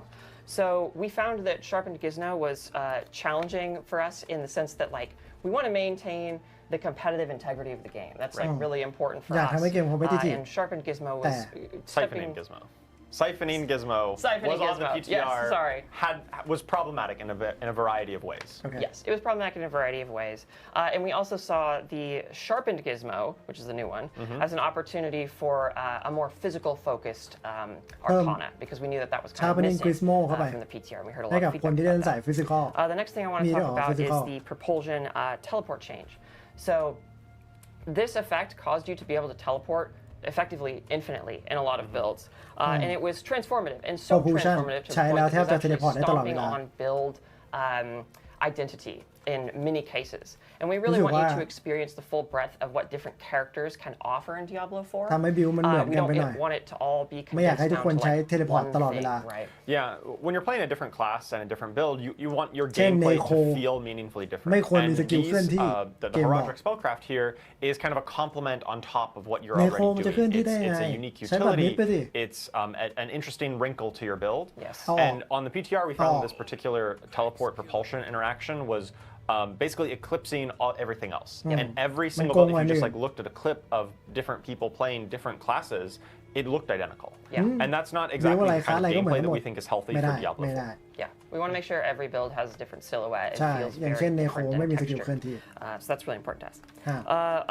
So we found that Sharpened Gizmo was challenging for us in the sense that like we want to maintain the competitive integrity of the game. That's like really important for อยาก us. ทำให้เกม competitive And Sharpened Gizmo แต่ was Siphoning Gizmo. Siphoning Gizmo Siphoning was on Gizmo. the PTR. Yes, sorry. Was problematic in a variety of ways. Okay. Yes, it was problematic in a variety of ways. And we also saw the Sharpened Gizmo, which is the new one, as an opportunity for a more physical focused Arcana, because we knew that was kind of Sharpening missing Gizmo เข้าไป from the PTR. We heard a ให้ lot กับ of คน feedback ที่เล่น about สาย that. ฟิสิกอล The next thing I want to Me talk too, about physical. is the Propulsion Teleport change. So this effect caused you to be able to teleport effectively infinitely in a lot of builds. And it was transformative, and so Propulsion transformative to the ใช้ point แล้ว that แท it บ was จะ actually เทเลพอร์ตได้ตลอดเว stomping ลา on build identity in many cases. And we really รู้สึก want you ว่า to experience the full breadth of what different characters can offer in Diablo 4. ทำให้บิวมันเหมือน We กัน don't ไปหน่อย want it to all be ไม่อยาก condensed ให้ทุก down คน to ใช้ like เทเลพอร์ต one ตลอดเว thing, ลา right? Yeah, when you're playing a different class and a different build, you want your เช่น gameplay Necro to feel meaningfully different. ไม่ควรมี And สกิล these, เคลื่อนที่ the เกมบอก Herodic Spellcraft here is kind of a complement on top of what you're Necro มัน already จะเคลื่อน doing. ที่ได้ยัง It's ไง a unique ใช้บัตรมิด utility. ไปสิ It's an interesting wrinkle to your build. Yes. Oh. And on the PTR, we found Oh. this particular teleport propulsion interaction was basically eclipsing everything else. And every single build, if you just like looked at a clip of different people playing different classes, it looked identical. Yeah. And that's not exactly the kind of ก็เหมือน gameplay กันห that มด we think is healthy ไม่ for ได้ Diablo ไม่ 4. ได้ Yeah, we want to make sure every build has a different silhouette. It ใช่ feels อย่าง very เช่นในโค different ไม่ in มีสกิล texture. เคลื่อนที่ So that's really important to us. ฮะ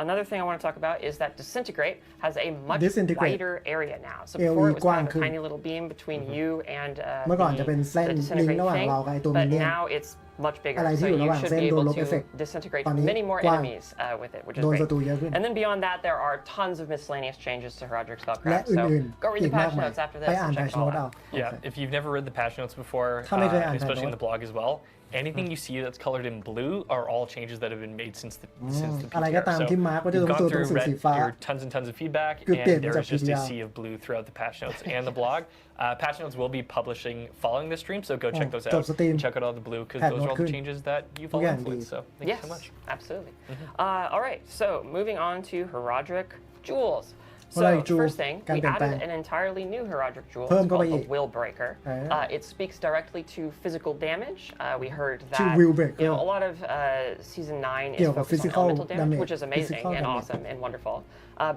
Another thing I want to talk about is that Disintegrate has a much Disintegrate wider area now. So เอล before it was กว้าง kind of ขึ้ a น tiny little beam between you and เมื่อก่อนจะเป็นเส้น the ลิง Disintegrate ระหว่าง thing, เรากับไอ้ตัว but มินเนี่ยน now it's much bigger. อะไรที่ So อยู่ระห you ว่าง should เส้น be โดน able ลบเอฟเฟก to ต์ disintegrate ตอนนี้ many more กว้าง enemies with it, which is โดน great. ศัตรูเยอะขึ้น And then beyond that, there are tons of miscellaneous changes to Herodic และ Spellcraft. อื่น So go ๆ read อี the กมาก patch มาย notes after ไป this อ่าน and แพ check ช it โน้ all ตเอา out. Yeah, if you've never read the patch notes before, ถ้าไม่เคยอ่าน especially in แพช the blog as well, anything you see that's colored in blue are all changes that have been made since the PTR. อะไรก็ตามที่มาร์กว่าจะ we've ต้อง gone ตัวหนัง through, สือ read สีฟ้า your tons of feedback, คือเปลี่ยน and มา there จาก is just a PTR sea of blue throughout the patch notes and the blog. Patch notes will be publishing following the stream, so go check those จบ out. สตรีม Check out all the blue because แพท those โน้ are ต all ขึ้น the changes that you've ทุ all กอย่างดี influenced. So thank you so much. Absolutely. All right, so moving on to Herodic Jewels. So Herodic Jewel first thing, การ we เปลี่ยนแปลง added an entirely new Herodic Jewel. เพิ่ม It's เข้าไป called อีก the Will Breaker. It speaks directly to physical damage. We heard ชื่อ that Will Breaker a lot of Season 9 is เกี่ยวกับ focused on physical elemental damage, damage which is amazing physical and damage awesome and wonderful.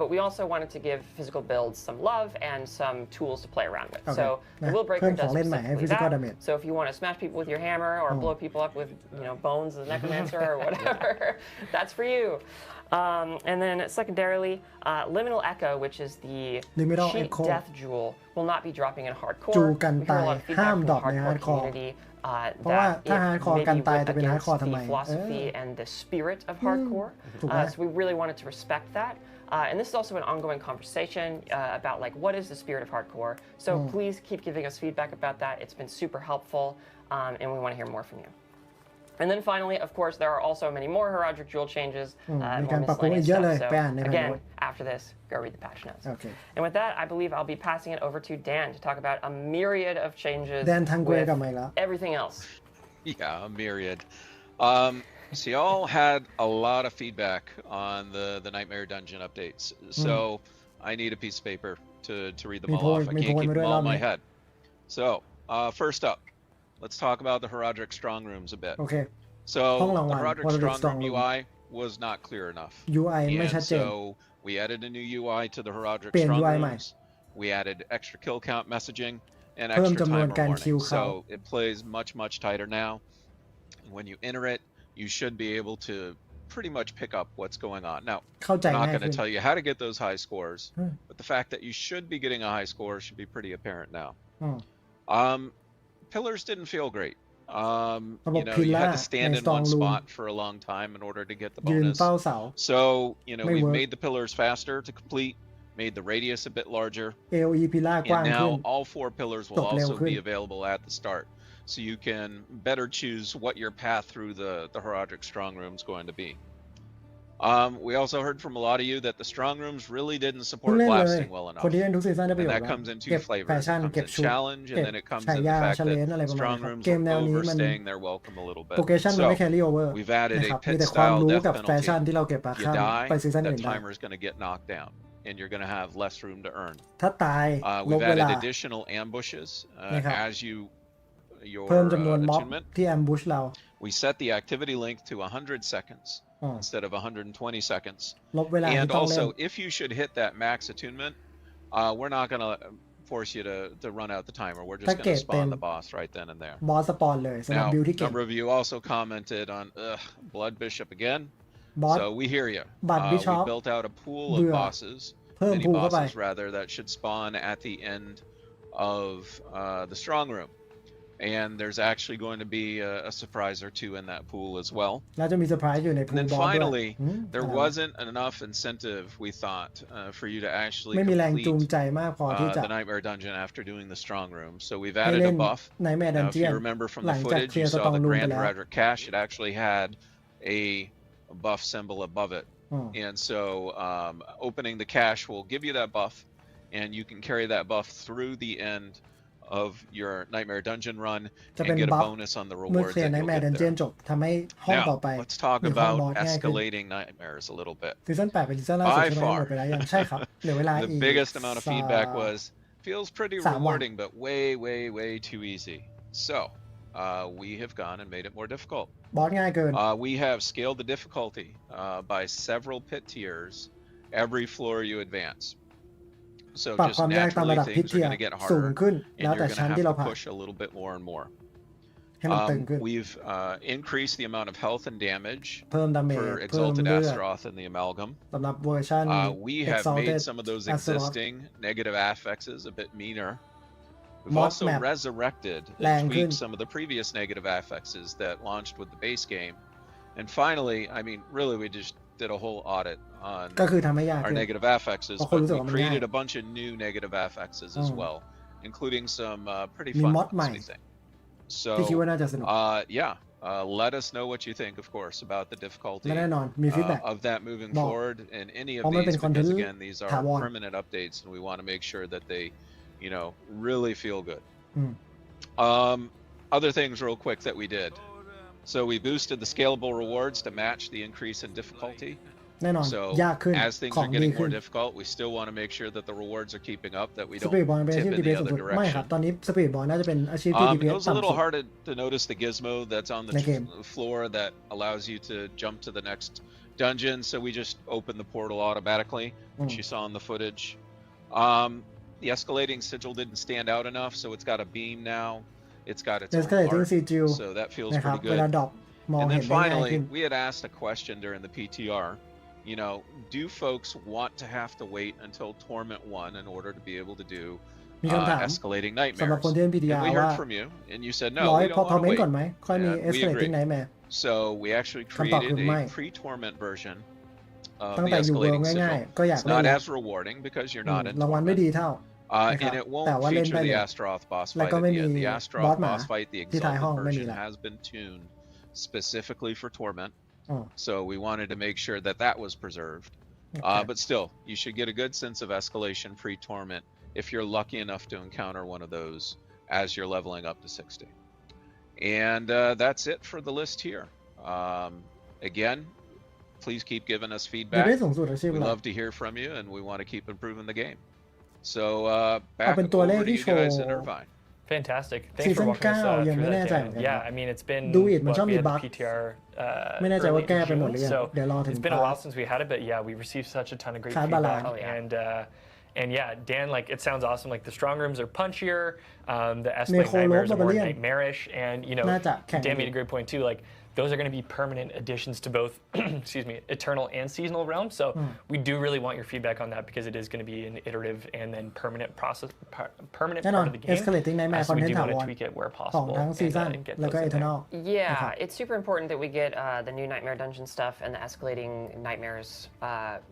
but we also wanted to give physical builds some love and some tools to play around with. Okay. So the Will Breaker เพิ่มขอ does งเล่นใหม่ให้ specifically physical that. damage So if you want to smash people with your hammer or blow people up with bones of the Necromancer or whatever, that's for you. And then secondarily, Liminal Echo, which is the Liminal cheap Echo death jewel, will not be dropping in hardcore. จูกัน We hear ตาย a lot of ห้า feedback ม from ดร the อปใน hardcore hardcore community เพราะว่า that ถ้า it hardcore maybe กันตาย went จะเป็น against hardcore ทำไม the philosophy and the spirit of hardcore. ถูกไหม So we really wanted to respect that. And this is also an ongoing conversation about like what is the spirit of hardcore. So please keep giving us feedback about that. It's been super helpful, and we want to hear more from you. And then finally, of course, there are also many more Herodic Jewel changes, มี more การปรับปรุงอี miscellaneous กเยอะเลย stuff. ไปอ่านใน So แผ่น again, โน้ต after this, go read the patch notes. โอเค And with that, I believe I'll be passing it over to Dan to talk about a myriad of changes แดนทางเกร with กับไมแล้ว everything else. Yeah, a myriad. So y'all had a lot of feedback on the Nightmare Dungeon updates. So I need a piece of paper to read them Me all pour- off. I me can't pour keep me themด้วย all รอบ in my นี้ head. So first up, let's talk about the Herodic Strong Rooms a bit. โอเค So ห้องรางวั the ล Herodic Herodic Strong Strong Room Room UI was not clear enough. UI ไม่ And ชัดเจน so we added a new UI to the Herodic เปลี่ยน Strong UI ใหม่ Rooms. We added extra kill count messaging and เพิ่ม extra จำนวน timer การคิว warning. เขา So it plays much tighter now. When you enter it, you should be able to pretty much pick up what's going on. Now, เข้าใจ I'm not ง่าย going ขึ้ to น tell you how to get those high scores, Hmm. but the fact that you should be getting a high score should be pretty apparent now. อืม Pillars didn't feel great. ระบบ You had to pillar stand ใน in Strong one Room spot for a long time in order to get the ยืน bonus. เฝ้าเสา So, May we've work. made the pillars faster to complete, made the radius a bit larger, AOE พิล่ากว้าง and ขึ้น now all 4 pillars จ will บเร็ว also ขึ้น be available at the start. So you can better choose what your path through the Herodic Strong Room is going to be. We also heard from a lot of you that the Strong Rooms really didn't เพิ่ง support เล่นเลย blasting well คน enough. ที่เล่นทุกซีซั่นได้ประโย And ช that น์ comes in เก็ two บแฟ flavors. ชั่น It เก็บ comes ชุ in ด challenge, เก็ and บ then it comes ฉา in ยา the fact ชาเลน that อะไรประมาณนี้ Strong ครับ Rooms เกม were แนวนี้มัน overstaying their welcome a little โปร bit. เกชั่นมันไม่ So แครี่โอเวอร์ we've added นะ a ครับ มี pit แต่ความ style รู้ death กับแฟชั่น penalty. ที่เราเก็บมา You ข้าม die, ไปซีซั่น the อื่นได้ timer is going to get knocked down, and you're going to have less room to earn. ถ้าตายลบ We've เวลา added additional ambushes นะครับ as you เพิ่ม your จำนวนม็อบ attunement. ที่แอมบูชเรา We set the activity length to 100 seconds อ๋อ instead of 120 seconds. ลบเวลาที่ And ต้องเล่น also, if you should hit that max attunement, we're not going to force you to run out the timer. We're just going to Target spawn them. the boss right then and there. บอสสปอนเลยสำหรับ Now, บิล a ที่เก่ง number of you also commented on Blood Bishop again. บอส So we hear you. บัตรบิชอ We ป built out a pool เบื่ of อ bosses, เพิ่ม many พูเข้าไป bosses rather, that should spawn at the end of the strong room. And there's actually going to be a surprise or two in that pool as well. แล้วจะมีเซอร์ไพรส์อยู่ในพู And ล then บอสด้วย finally, อืม there อะไรวะ wasn't enough incentive, we thought, for you to actually ไม่มีแรงจูง complete ใจมากพอที่จะ the Nightmare Dungeon after doing the strong room. So we've ให้ added เล่น a buff. ในแมดดัน Now, if เจียน you remember from หลั the งจาก footage, เคลีย you ร์สต saw อง the รูมไป Grand แล้ว Herodic Cache. It actually had a buff symbol above it. อืม And so opening the cache will give you that buff, and you can carry that buff through the end of your Nightmare Dungeon run จะเป็ and น get a บัฟ bonus on the เมื่อ rewards เคลียร์ that ใน you'll แมด get ดันเจียน there. จบทำให้ห้องต่อ Now, ไป let's talk มีห้อง about บอสง่ายขึ้น escalating nightmares a little bit. ซีซั่น8เป็นซีซั่นล่าสุด By ใช่ไหม far. หมดไปแล้วยังใช่ครับเหลือเวลา The อีก biggest amount of feedback was feels pretty 3 วัน rewarding, but way too easy. So we have gone and made it more difficult. บอสง่ายเกิน We have scaled the difficulty by several pit tiers every floor you advance. So ปรับ just ความยากตามระ naturally ดับพิ things เที are ย going to get สูง harder, ขึ้น and แล้ว you're แต่ going ชั้น to ที่ have เรา to ผ่าน push a little bit more and more. ให้มันตึงขึ้น We've increased the amount of health and damage เพิ่มดาเมจ for เพิ่ม Exalted เลือด Astaroth and the Amalgam. สำหรับเวอร์ชัน We have Exalted made some of those Astaroth existing negative affixes a bit meaner. We've Mod also map resurrected แรง and ขึ้น tweaked some of the previous negative affixes that launched with the base game. And finally, I mean, really, we just did a whole audit on ก็คือทำให้ยาก our ขึ้น negative affixes, เพราะคน but รู้สึก we ว่ามันง่าย created a bunch of new negative affixes as well, including some pretty มี fun มอด ones, ใหม่ we think. ที่คิด So, ว่าน่าจะสนุก yeah, let us know what you think, of course, about the difficulty และแน่นอนมีฟีดแบ็ก of that moving บอก forward in any เพราะ of มันเป็น these, คอนเทน because ต์ again, these ถา are วร permanent updates, and we want to make sure that they, really feel good. อืม Other things real quick that we did. So we boosted the scalable rewards to match the increase in difficulty. แน่นอน So ยากขึ้น as things ของ are ดี getting ขึ้ more น difficult, we still want to make sure that the rewards are keeping up, that we สปีดบอล don't เป็นอาชี tip พ in ดีเพ the สสูง other สุดไม่ครับ direction. ตอนนี้สปีดบอลน่าจะเป็นอาชีพที่ดีเพ It ส was a ต่ำ little สุด hard to notice the gizmo that's on the The game. floor that allows you to jump to the next dungeon. So we just opened the portal automatically, which you saw in the footage. The escalating sigil didn't stand out enough, so it's got a beam now. It's got its own Escalating art, sigil so that feels นะครับ pretty เวลา good. ดรอปมอง And เห็ then นได้ง่ายขึ้ finally, น we had asked a question during the PTR. You know, do folks want to have to wait until Torment 1 in order to be able to do มีคำถาม escalating สำหรับ nightmares? คนที่เล่น And PTR we ว่า heard from you, and you said รอ no, ให้ we พอ don't ทอ want เม to นต์ก่อน wait. ไหมค่อยมี And we Escalating agree. Nightmare So we actually คำตอบ created คือไม่ a pre-torment version ตั้ง of แต่ the อยู่เวิร์ escalating ง่าย sigil. ๆ ก็อยาก It's เล่น not แล้ว as rewarding because you're not in รางวัลไม่ดี torment. เท่า And it แต่ won't ว่าเล่น feature ได้เล the ย Astaroth boss แล้ว fight ก็ at ไม่ the มี end. The บอ Astaroth สหมา boss fight, the ที่ท้ายห้อง exalted ไม่มี version, ละ has been tuned specifically for torment. อ๋อ So we wanted to make sure that that was preserved. โอเค But still, you should get a good sense of escalation pre-torment if you're lucky enough to encounter one of those as you're leveling up to 60. And that's it for the list here. Again, please keep giving us ดี feedback. เพสสูงสุดอาชีพ We อะไร love to hear from you, and we want to keep improving the game. So เอา back เป็นตัวเลข over to ที่ you โชว์ guys in Irvine. Fantastic. Thanks for Season walking us 9 ยัง through ไม่แน่ that, ใจ Dan. เหมือนกัน Yeah, I mean, it's been Druid มัน what, ชอบ we มี had บั๊ the ก PTR ไม่แน่ใจ early ว่า in แก้ไปหมด June, หรือยัง so เดี๋ยวรอถึง it's been a ปลาย while since we had it, but yeah, we received such a ton of great Card feedback. balance. Oh, yeah. And yeah, Dan, like it sounds awesome. Like the strong rooms are punchier, the escalate Necromancer nightmares are more Barbarian. nightmarish, and you know, น่าจะแข่ง Dan made a great point too. Like those are going to be permanent additions to both, excuse me, eternal and seasonal realms. So we do really want your feedback on that because it is going to be an iterative and then permanent process, permanent แน่นอน part of the game. Escalating Nightmare So we content do want ถา to วร tweak it where ของ possible ทั้งซีซั่น and get แล้วก็ those in there. Eternal Yeah, Okay. it's super important that we get the new Nightmare Dungeon stuff and the escalating nightmares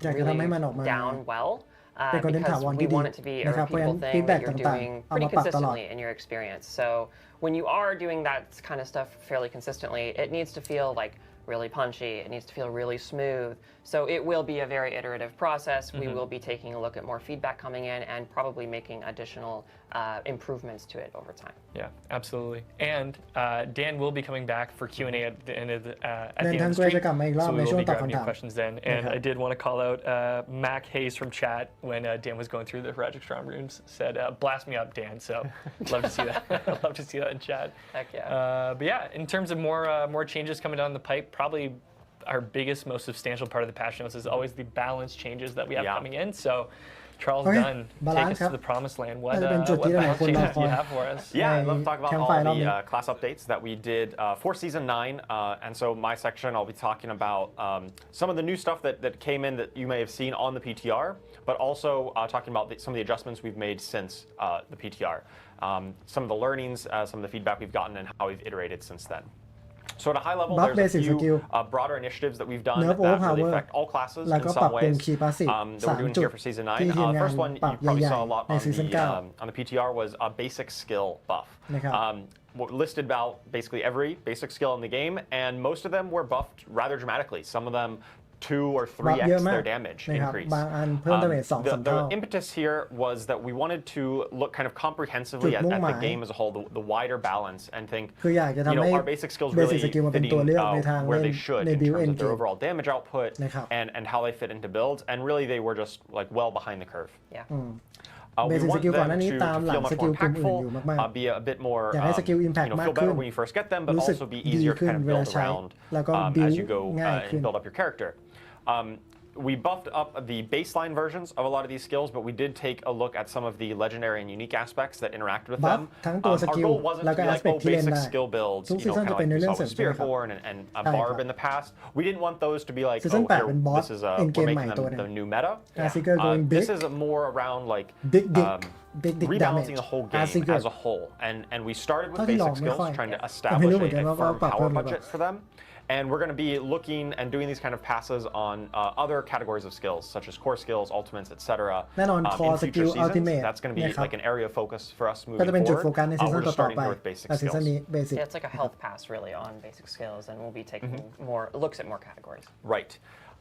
อยากจะทำให้มันออกมา really down well. เป็นคอนเทนต์ถา Because วร we ที่ดี want it to be a นะครับเพราะฉะนั้น repeatable thing feedback that you're ต่าง doing ๆ เอา pretty มาปรับตลอด consistently in your experience. So when you are doing that kind of stuff fairly consistently, it needs to feel like really punchy. It needs to feel really smooth. So it will be a very iterative process. We will be taking a look at more feedback coming in and probably making additional improvements to it over time. Yeah, absolutely. And Dan will be coming back for Q&A at the end of the, at the เดิน end ทาง of ก the ล้วย stream. จะกลับมาอีกรอบ So ใน we ช่ว will ง be ตอบ grabbing คำ your ถาม questions then. And Okay. I did want to call out Mac Hayes from chat when Dan was going through the Herodic Strong rooms. Said, "Blast me up, Dan." So love to see that. Love to see that in chat. Heck yeah. But yeah, in terms of more changes coming down the pipe, probably our biggest, most substantial part of the patch notes is always the balance changes that we have Yeah. coming in. So Charles Okay, Dunn, take balance us ครั to บ the promised land. What, น่าจะเป็นจุด what ที่หลาย balance คนรอ changes ค do อย you have for us? Yeah, I'dใน love to talk about all Campfire รอบนี้ the class updates that we did for Season 9. And so my section, I'll be talking about some of the new stuff that came in that you may have seen on the PTR, but also talking about some of the adjustments we've made since the PTR. Some of the learnings, some of the feedback we've gotten, and how we've iterated since then. So at a high level, Buff there's a basic few skill. broader initiatives that we've done Nerf that really overpower affect all classes แล้ว in ก็ปรับ some ปรุง ways คีย์พาสซีฟ that สา we're ม doing จุด here for Season 9. ที่ทีมงาน First one ปรับ you probably ใหญ่ saw a lot ๆในซีซั่น on the PTR was a basic skill buff. นะครับ Listed about basically every basic skill in the game, and most of them were buffed rather dramatically. Some of them 2 or บัฟเยอะ 3x มาก their damage นะครับ increase. บางอันเพิ่มดาเมจ2-3 The เท่า impetus here was that we wanted to look kind of comprehensively จุด at มุ่งห the มาย game as a whole, the wider balance, and think, คืออยากจะทำ you ให้ know, our basic skills เบสิก really สกิลมันเป็น fitting ตัวเลือกในทาง where เล่น they should ใน in บิล terms เอน of เก their ม overall damage output นะครับ and how they fit into builds, and really they were just like well behind the curve. Yeah. We Basic want skill ก่อนห them น้านี้ to ตามหลัง feel ส much กิล more กลุ่มอื่นอยู่ impactful, มาก be a bit more อยากให้สกิล impact มาก feel ขึ้น better when you first get them, but รู้สึก also be ดี easier to ขึ้น kind of เวลา build ใช้ around แล้วก็ as you บิ go ลง่ายขึ้น and build up your character. We buffed up the baseline versions of a lot of these skills, but we did take a look at some of the legendary and unique aspects that interacted with บัฟ them. ทั้งตัวส Our กิล goal wasn't แล้ว to ก็ be แอ like, สเปค oh, ที่เล่น basic ได้ skill builds, ทุก you ซี know, ซั่น kind จะ of เป็น like เนื้อ we เรื่อง saw เสริม with ใช่ไหมครับ Spearborn and a ใช่ครับ Barb in the past. We didn't want those to be like, ซีซั่น oh, 8 here, เป็นบอส this is เอ็นเก we're มใหม่ making ตัว them หนึง the new meta. อาร์ซิเกอร์ going big This is more around like big damage rebalancing the whole game อาร์ซิเกอร์ as a whole. And we started with เท่าที่ลอง basic ไม่ค่อย skills, trying to แต่ไม่ establish รู้เหมือนกัน a ว่า firm ปรับเพิ่ power มหรือเปล่า budget for them. And we're going to be looking and doing these kind of passes on other categories of skills, such as core skills, ultimates, etc. แน่นอน core in future skill seasons. ultimate That's going to be นะครับ like an area of focus for us ก็ moving จะเป็นจุดโฟ forward. กัสในซีซั่น We're ต่ just อ starting ๆไป here with basic แต่ซีซั่น skills. นี้เบสิก Yeah, it's like a health pass really on basic skills, and we'll be taking more looks at more categories. Right.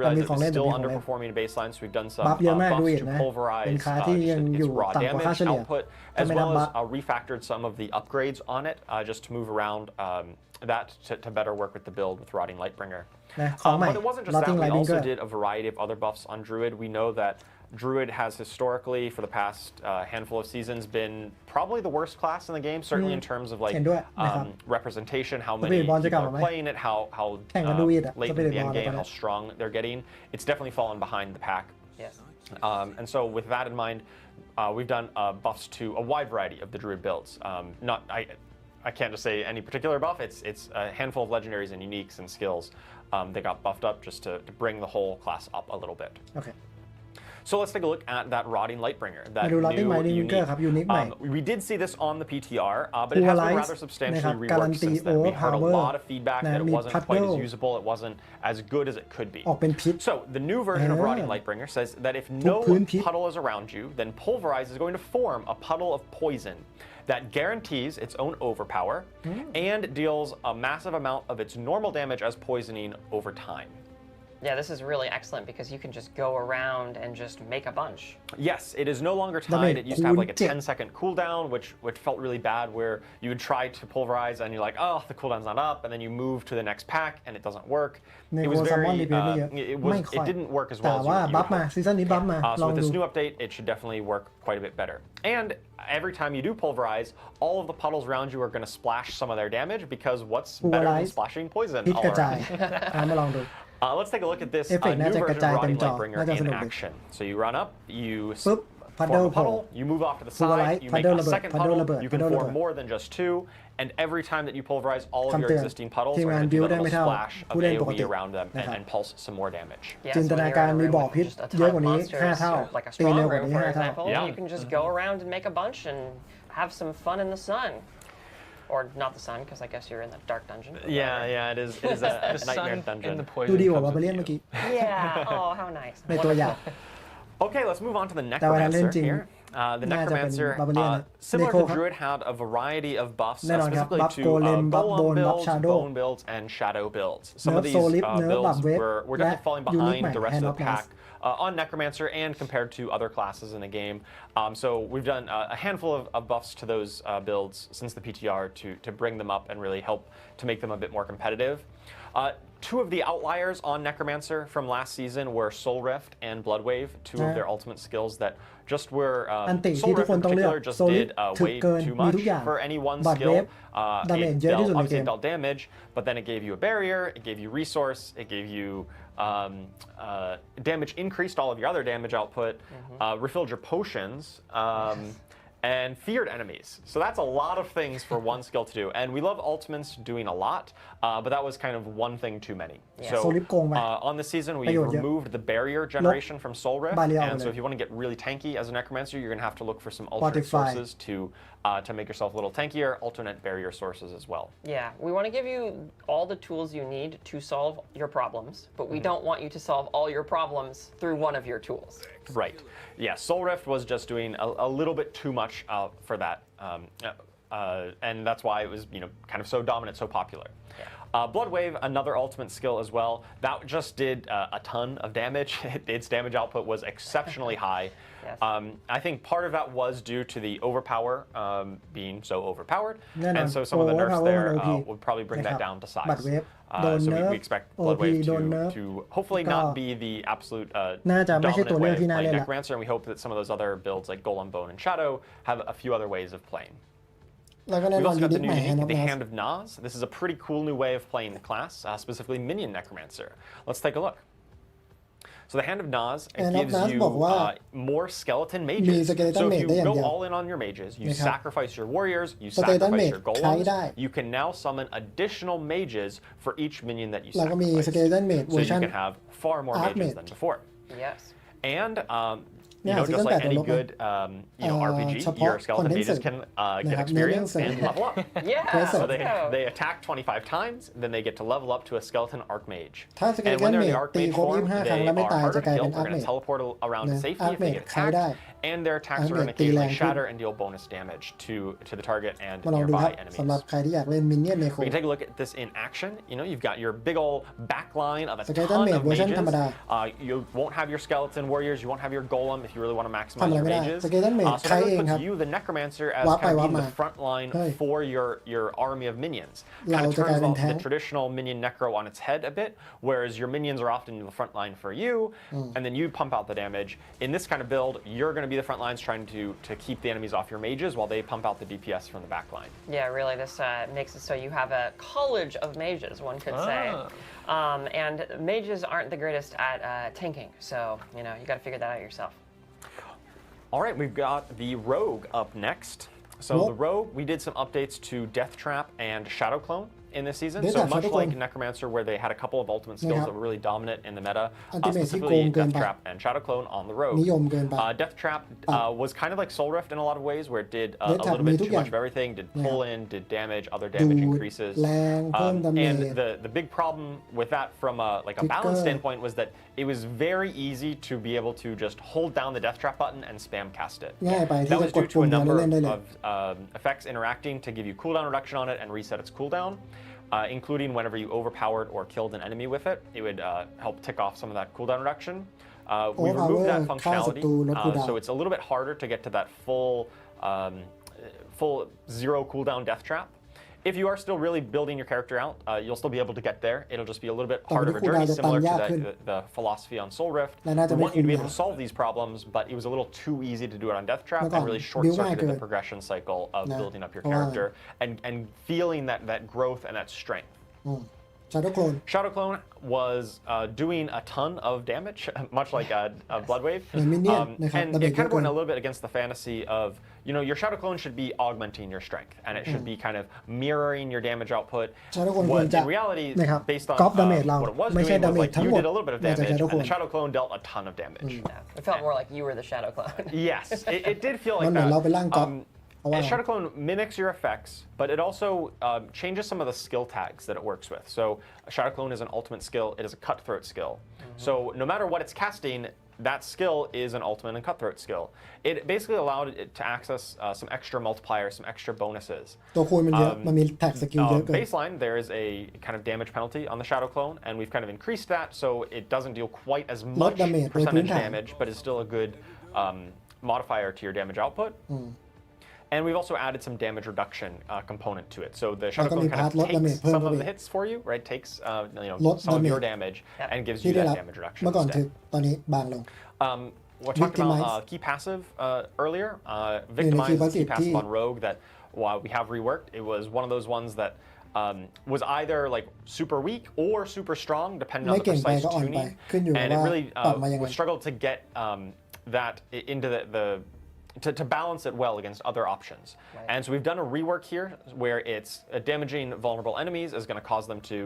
realizeมี that ของ it เล่ was นแต่ still มีของเล่น underperforming baseline, so we've done some บัฟเยอะมาก buffs Druid to นะ เป็น pulverize คลาสที่ยังอ its ยู่ raw ต่ำกว่าค่า damage เฉลี่ย output, ถ้า as ไม่นับ well บั as ฟ refactored some of the upgrades on it just to move around that to better work with the build with Rotting Lightbringer. นะของใหม่ But it wasn't just that. Rotting We Lightbringer also did a variety of other buffs on Druid. We know that Druid has historically, for the past handful of seasons, been probably the worst class in the game, certainly in terms of like เห็นด้วยนะครับ representation, how many Spirit Bond จะ people กลับมา are ไหม playing it, how แข่งกับ Druid อะ late in Spirit the end Bond game, ตอน how นี้ strong they're getting. It's definitely fallen behind the pack. Yes. And so with that in mind, we've done buffs to a wide variety of the Druid builds. I can't just say any particular buff. It's a handful of legendaries and uniques and skills that got buffed up just to bring the whole class up a little bit. โอเค So let's take a look at that Rotting Lightbringer. That มาดู Rotting new Lightbringer unique. ครับ unique ใหม่ We did see this on the PTR, but it has been rather substantially reworked since then. We heard a lot of feedback that it wasn't quite as usable, it wasn't as good as it could be. ออกเป็นพิษ So the new version of Rotting Lightbringer says that if no พื้นพิษ puddle is around you, then Pulverize is going to form a puddle of poison that guarantees its own overpower and deals a massive amount of its normal damage as poisoning over time. Yeah, this is really excellent because you can just go around and just make a bunch. Yes, it is no longer tied. It used to have like a 10-second cooldown, which felt really bad, where you would try to pulverize and you're like, oh, the cooldown's not up, and then you move to the next pack and it doesn't work. It was very, it didn't work as well as แต่ว่า you บัฟ would มา hope. ซีซั่นนี้บัฟมา So ลอง with ดู this new update, it should definitely work quite a bit better. And every time you do pulverize, all of the puddles around you are going to splash some of their damage because what's better than Pulverize splashing poison พิษ all กระจาย around? มาลองดู Let's take a look at this Effect new น่าจะ version กระจาย of เต็ม Rotting จอ Lightbringer น่าจะส in นุกดี action. So you run up, you ปึ๊บ form a Puddle puddle, you move off to the Pulverize side, you make Puddle a ระเบิด second Puddle puddle, ระเบิด you can Puddle ระ form เบิด more than just two, and every time that you pulverize, all of คำ your เตือน existing puddles ทีม are งาน going to บิ do ว a ได้ไม่ little เท่า splash of ผู้เล่นปก AoE ติ around them นะครับ and pulse some more damage. Yeah, จิน so ต when นา you're การ in a มี room บ่อ with พิษ just a เยอะ ton ก of ว่านี้ monsters, 5 เท่า like a ตี strong เร็วกว่า room, นี้ for 5 เท่า example, Yeah. you can just go around and make a bunch and have some fun in the sun. Or not the sun, because I guess you're in the dark dungeon. but Yeah, it is a The nightmare sun dungeon. and the ดู poison ดีกว่า comes with Barbarian you. เมื่อกี้ Yeah. Oh, how nice. ในตัวอย่าง Okay, let's move on to the แต่เวลาเล่น Necromancer จริง here. The น่าจะเป็น Necromancer, Barbarian นะ similar Necro to ครับ Druid, had a variety of buffs, แน่นอนครับ specifically buff to Golem buff Golem Bone buff builds, Shadow Bone builds, and Shadow builds. Some of Nerf these Solid Nerf builds Buff Web were definitely และ falling Unique behind ใหม่ the rest Hand of of the Blast pack on Necromancer and compared to other classes in the game. So we've done a handful of buffs to those builds since the PTR to bring them up and really help to make them a bit more competitive. Two of the outliers on Necromancer from last season were Soul Rift and Bloodwave, two of their ultimate skills that just were อันติ Soul ที่ทุก Rift คน in ต้องเลือก particular just โซลิด did ถึก way เกิน too มี much ทุกอย่าง for any one บัตรเว skill. ฟ ดาเมจเยอะที่สุดในเก Obviously ม it dealt damage, but then it gave you a barrier, it gave you resource, it gave you damage increased all of your other damage output, refilled your potions, and feared enemies. So that's a lot of things for one skill to do. And we love ultimates doing a lot, but that was kind of one thing too many. Yeah. So Solid โกงไป on this season, we ประโยชน์เยอะ removed the barrier generation from Soul Rift. Barrier And ไป so เลย if you want to get really tanky as a Necromancer, you're going to have to look for some alternate Fortify sources to make yourself a little tankier, alternate barrier sources as well. Yeah, we want to give you all the tools you need to solve your problems, but we don't want you to solve all your problems through one of your tools. Right. Yeah, Soul Rift was just doing a little bit too much for that. And that's why it was, kind of so dominant, so popular. Bloodwave, another ultimate skill as well. That just did a ton of damage. Its damage output was exceptionally high. Yes. I think part of that was due to the overpower being so overpowered. แน่นอน And so some of the nerfs overpower there มัน OP would probably bring นะ that ครับ down to บัตร size. เวฟโดน So เนิร์ฟ we expect OP Bloodwave โดนเนิร์ฟ to hopefully ก็ not be the absolute น่าจะไม่ใช่ dominant ตัว way เลือก of ที่น่า playing เล่นละ Necromancer, and we hope that some of those other builds like Golem, Bone, and Shadow have a few other ways of playing. แล้วก็แน่ We've นอน also ยู got นิ the ค new ใหม่ Hand unique, of the Blast Hand of Nas. This is a pretty cool new way of playing the class, specifically Minion Necromancer. Let's take a look. So the Hand of Nas Hand of gives Nas you บอกว่า more skeleton มี mages. skeleton So if mage you ได้อย่าง go เดียว all in on your mages, you นะครับ sacrifice your warriors, you skeleton sacrifice mage your ใช้ได้ golems, you can now summon additional mages for each minion that you แล้วก็มี sacrifice. skeleton mage เว So อร์ you ชัน can have far more mages Archmage than before. Yes. And Yeah, just season like 8 any ลดนะ good RPG, เฉพาะ your skeleton mages condenser can นะ get ครับเนื้อเรื่อง experience เสริม and level up. Yeah, Yes, So let's go. they attack 25 times, then they get to level up to a skeleton archmage. ถ้า And skeleton when they're in mage the ตี archmage ครบ form, 25 they ครั้งแล้วไม่ are ตาย harder จะ to กลาย kill. เป็น They're going archmage to teleport around to นะ safety if they archmage get ใช้ได้ attacked. And their attacks are going to Archmage ตีแรง occasionally ขึ้น shatter and deal bonus damage to the target and มาลองดูค nearby รับสำหรับ enemies. ใครที่อยากเล่นมินเนี่ยนเนโค We can take a look at this in action. You've got your big old back line of a Skeleton ton mage of เวอร์ชัน mages. ธรรมดา You won't have your skeleton warriors. You won't have your golem. If if you really want to ทำ maximize อะไร your ไม่ได้ mages. สเกเลตันเมจ So ใช้ that เอง really ครับ puts you, the Necromancer, as วาร์ปไป kind of วาร์ป being มา the front line เฮ้ย for your army of minions. เรา Kind of จะกลาย turns เป็นแท้ the traditional minion necro on its head a bit, whereas your minions are often the front line for you, and then you pump out the damage. In this kind of build, you're going to be the front lines trying to keep the enemies off your mages while they pump out the DPS from the back line. Yeah, really, this makes it so you have a college of mages, one could say. And mages aren't the greatest at tanking, so, you know, you got to figure that out yourself. All right, we've got the Rogue up next. So Well- the Rogue, we did some updates to Death Trap and Shadow Clone in this season. Death So Trap, much Shadow like Clone. Necromancer, where they had a couple of ultimate skills Yeah. that were really dominant in the meta, Ultimate ที่ specifically โกงเกิน Death ไป Trap and Shadow Clone on the Rogue. นิยมเกินไป Death Trap was kind of like Soul Rift in a lot of ways, where it did a Death Trap little มี bit ทุก too อย่าง much of everything, did Yeah. pull in, did damage, other ดู damage ด increases. แรงเพิ่มดาเม And จ the big problem with that from a balance Trigger. standpoint was that it was very easy to be able to just hold down the Death Trap button and spam cast it. ง่ายไปที่ That จะ was กด due ปุ่ to ม a เดียวแล้ว number เล่นได้เลย of effects interacting to give you cooldown reduction on it and reset its cooldown, including whenever you overpowered or killed an enemy with it. It would help tick off some of that cooldown reduction. We removed that Overpower ฆ่าศัตรูลด functionality, cooldown so it's a little bit harder to get to that full zero cooldown Death Trap. If you are still really building your character out, you'll still be able to get there. It'll just be a little bit ต่อไป harder of ที่ a คูลดาว journey, น์จะตัน similar ยาก to ขึ้น the philosophy on Soul Rift. และน่าจะ We ไม่ want you to be คุ้ม able to solve these problems, but it was a little too easy to do it on Death Trap เมื่อก่อน and really บิวง่าย short-circuited เกิน the progression cycle of นะ building up your เพราะว่า character and feeling that growth and that strength. Shadow Clone Shadow Clone was doing a ton of damage, much like a Blood Wave. เหมือนมินเนี่ยนนะครับ And ดาเมจ it เย kind อะ of เกิน went a little bit against the fantasy of, you know, your Shadow Clone should be augmenting your strength, and it should be kind of mirroring your damage output. Shadow Clone ควร What จะ in reality, นะครับ based on ก๊อปดาเมจเรา what it was ไม่ใช่ doing ดา was เมจ like ทั้ง you หมด did a little bit of มาจาก damage, Shadow and Clone the Shadow Clone dealt a ton of damage. Yeah, it felt more like you were the Shadow Clone. Yes, it did feel มั like นเหมือนเราเป็น that. ร่างก๊อปเพราะว่า And Shadow Clone mimics your effects, but it also changes some of the skill tags that it works with. So Shadow Clone is an ultimate skill. It is a cutthroat skill. So no matter what it's casting, that skill is an ultimate and cutthroat skill. It basically allowed it to access some extra multipliers, some extra bonuses. ตัวคูณมันเยอะมันมีแท็กสกิลเยอะเกิน Baseline, there is a kind of damage penalty on the Shadow Clone, and we've kind of increased that so it doesn't deal quite as much damage โดยพื้น percentage ฐาน damage, but is still a good modifier to your damage output. And we've also added some damage reduction component to it. So the Shadow แล้วก็มี Clone kind of พาร์ทลด damage takes เพิ่ม some เข้า of ไป the hits for you, right? Takes ลด some of your damage damage and gives ที่ you ได้ that รับ damage reduction เมื่อก่อนถึ instead. งตอนนี้บางลง We talked about Victimize. key passive earlier. Victimize is key passive on Rogue that while we have reworked, it was one of those ones that was either like super weak or super strong, depending on ไม่ the เก่งไป precise ก็อ่อนไป tuning. ขึ้นอยู่กับ And it ว่า really ปรับมายังไง we struggled to get that into to balance it well against other options. And so we've done a rework here where it's damaging vulnerable enemies is going to cause them to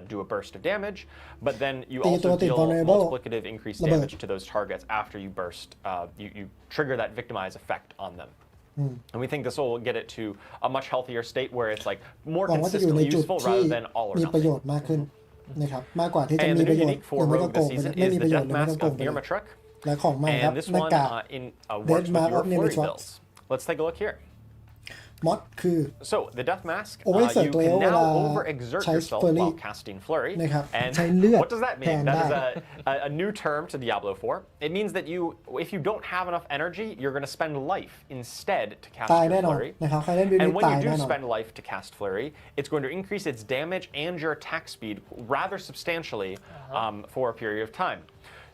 do a burst of damage, but then you ตีตัว also ติด deal vulnerable multiplicative increased ระเบิด damage to those targets after you burst. You trigger that victimize effect on them. And we think this will get it to a much healthier state where it's like more หวังว่าจะอยู่ใน consistently จุด useful ที่ rather than all or มีประโย nothing. ชน์มากขึ้นนะครับมากกว่าที่จะ And มี the ประ new โยชน์ unique ห for รือไม่ก็ Rogue โก this งไปเลย season ไม่ is มี the ประโยชน์ Death หรือไม่ก็ Mask โกง of ไปเลย Nirmatruk. และของใหม่ครับ And this หน้า one กาก works with Mark your of flurry Nirmatruk builds. Let's take a look here. มอดคือ So the Death Mask, Overexert you ตัวเอง can เวลา now overexert ใช้ yourself flurry while casting Flurry. นะครับ And ใช้เลือด what does that แท mean? น That ได้ is a new term to Diablo 4. It means that if you don't have enough energy, you're going to spend life instead to cast ตาย your แน่นอน Flurry. นะครับใครเล่นบิล And ลี่ when ตาย you do แน่นอน spend life to cast Flurry, it's going to increase its damage and your attack speed rather substantially for a period of time.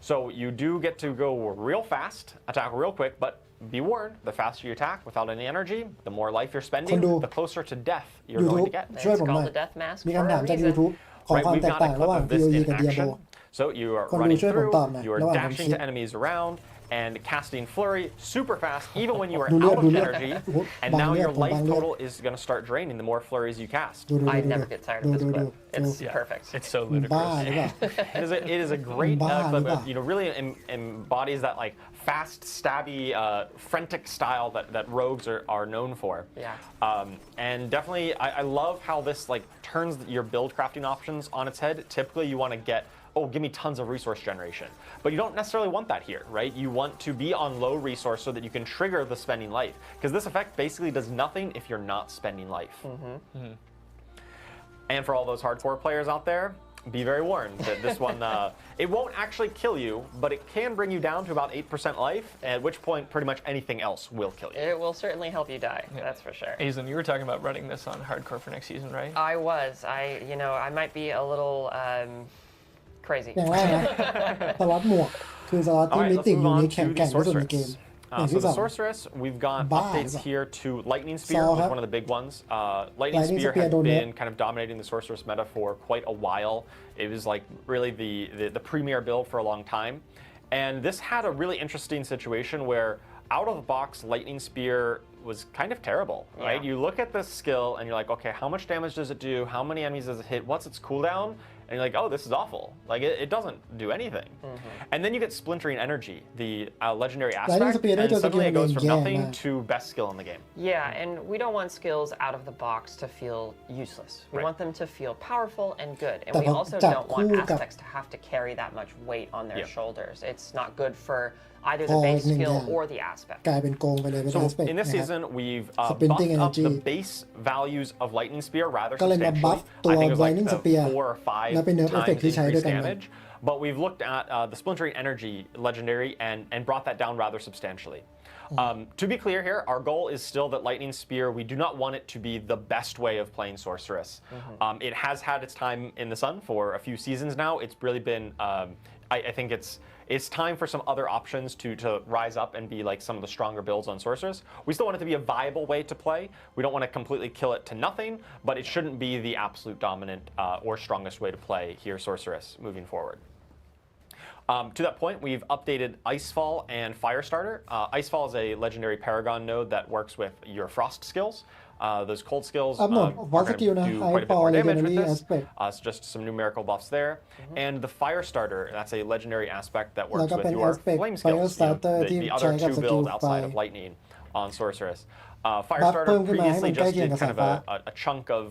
So you do get to go real fast, attack real quick, but be warned, the faster you attack without any energy, the more life you're spending, คนดู the closer to death you're going to get. ช่วย It's ผมหน่อย called the Death Mask มี for คำถาม a จาก reason. YouTube ขอ Right, ความ we've แตก got ต่าง a ระ clip หว่าง of this PoE in กับ Diablo action. So you are คนดู running ช่วยผม through, ตอบหน่อย you are ระหว่างผม dashing คิด to enemies around, and casting Flurry super fast, even when you are ดูเลือด out ดู of เลือด energy, โอ้โห and บาง now เลือด your ผมบาง life เลือด total is going to start draining the more flurries you cast. ดูดู I ดู never get tired of this clip. It's perfect. It's so บ้า ludicrous. หรือเปล่า It is a great Bah, clip. bah. Really embodies that like fast, stabby, frantic style that rogues are known for. Yeah. And definitely, I love how this like turns your build crafting options on its head. Typically, you want to get, oh, give me tons of resource generation. But you don't necessarily want that here, right? You want to be on low resource so that you can trigger the spending life. Because this effect basically does nothing if you're not spending life. And for all those hardcore players out there, be very warned that this one, it won't actually kill you, but it can bring you down to about 8% life, at which point pretty much anything else will kill you. It will certainly help you die, that's for sure. Aizen, you were talking about running this on hardcore for next season, right? I was. I might be a little crazy. อย่างแรกนะสล็อตหมวกคือสล็อต All ที่ right, มิ let's ติ move ยูนิ on คแข็ง to แกร่ the งที่สุดในเกม sorceress. อย่าง So ที่ส the อง sorceress, we've got Bah, updates is it? here to Lightning Spear, Saw which is her. one of the big ones. Lightning Lightning Spear Spear has don't been know. kind of dominating the sorceress meta for quite a while. It was like really the premier build for a long time. And this had a really interesting situation where out of the box, Lightning Spear was kind of terrible, right? Yeah. You look at this skill and you're like, okay, how much damage does it do? How many enemies does it hit? What's its cooldown? And you're like, oh, this is awful. Like, it doesn't do anything. And then you get Splintering Energy, the legendary aspect, Spear and does suddenly it goes again, from yeah, nothing man. to best skill in the game. Yeah, and we don't want skills out of the box to feel useless. We Right. want them to feel powerful and good. And we แต่พอ also จับ don't want คู่กับ aspects to have to carry that much weight on their Yeah. shoulders. It's not good for either พ the อ base หนึ่งอ skill ย่าง or the aspect. กลายเป็นโกงไปเลยเป็น So แอสเปก in นะ this ครับ season, we've Sprinting buffed up energy. the base values of Lightning Spear rather ก็เลยมา substantially. buff ตัว I think it was Lightning like Spear 4 or 5 แล้วเป็น nerf effect times ที่ใช้ด้วย increased กันเลย damage. But we've looked at the Splintering Energy legendary and brought that down rather substantially. To be clear here, our goal is still that Lightning Spear, we do not want it to be the best way of playing Sorceress. It has had its time in the sun for a few seasons now. It's really been, I think it's time for some other options to rise up and be like some of the stronger builds on Sorceress. We still want it to be a viable way to play. We don't want to completely kill it to nothing, but it shouldn't be the absolute dominant or strongest way to play here Sorceress moving forward. To that point, we've updated Icefall and Firestarter. Icefall is a legendary Paragon node that works with your Frost skills. Those cold skills อัพโหลด are วอลส going กิล to นะ do ไฮ quite a ฟ bit อร์ more เลเจน damage ดา with รี่แอ this. สเปก So just some numerical buffs there. And the Firestarter, that's a legendary aspect that แล้ว works ก็ with เป็น your aspect flame skills, Firestarter ที่ the ใช้ other กับ two สกิล builds ไฟ outside of Lightning on Sorceress. บัฟเพิ่ม Firestarter ขึ้นมาให้มัน previously ใกล้ just เคียง did กับ kind สาย of ฟ้า a chunk of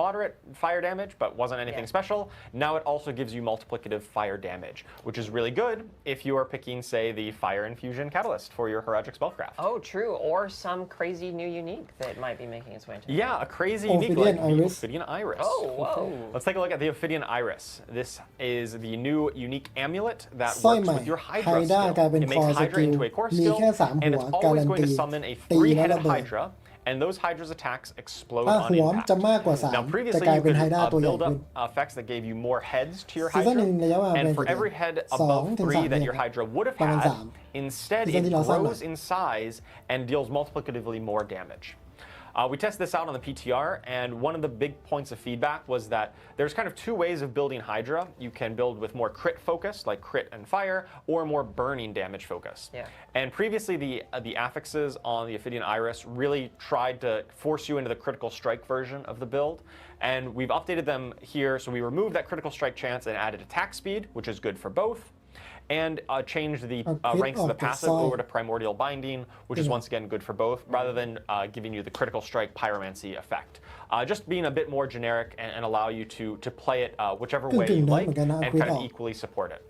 moderate fire damage, but wasn't anything Yeah. special. Now it also gives you multiplicative fire damage, which is really good if you are picking, say, the Fire Infusion Catalyst for your Herodic Spellcraft. Oh, true. Or some crazy new unique that might be making its way into. Yeah, a crazy unique Ophidian like the Iris. Ophidian Iris. Oh, whoa. Let's take a look at the Ophidian Iris. This is the new unique amulet that สร้อย works ใหม่ with your ไฮ Hydra ด้ากลาย skill. เป็น It คอ makes ส Hydra กิล into a core มี skill, แค่3 and หัว it's กา always รัน going ตี to summon a ตีแล้วระ three-headed เบิด Hydra, and those Hydra's attacks explode ถ้า on หัว impact. จะมากกว่า Now 3 จะ previously กลาย you เป็น could ไฮด้าตัวใหญ่ build ขึ้น up effects that gave you more heads to your ซีซั่น Hydra, หนึ่งระยะเวลาเป็น and for กี่เดือน every head สอง above ถึง 3 3 that เดือน your Hydra would have ประมาณ had, 3 instead ซีซั่น it ที่เราสร้าง grows in size and deals multiplicatively more damage. We tested this out on the PTR, and one of the big points of feedback was that there's kind of two ways of building Hydra. You can build with more crit focus, like crit and fire, or more burning damage focus. Yeah. And previously, the affixes on the Ophidian Iris really tried to force you into the critical strike version of the build, and we've updated them here. So we removed that critical strike chance and added attack speed, which is good for both. And changed the ranks of the passive over to Primordial Binding, which is once again good for both, rather than giving you the Critical Strike Pyromancy effect. Just being a bit more generic and allow you to play it whichever way you like and kind of equally support it.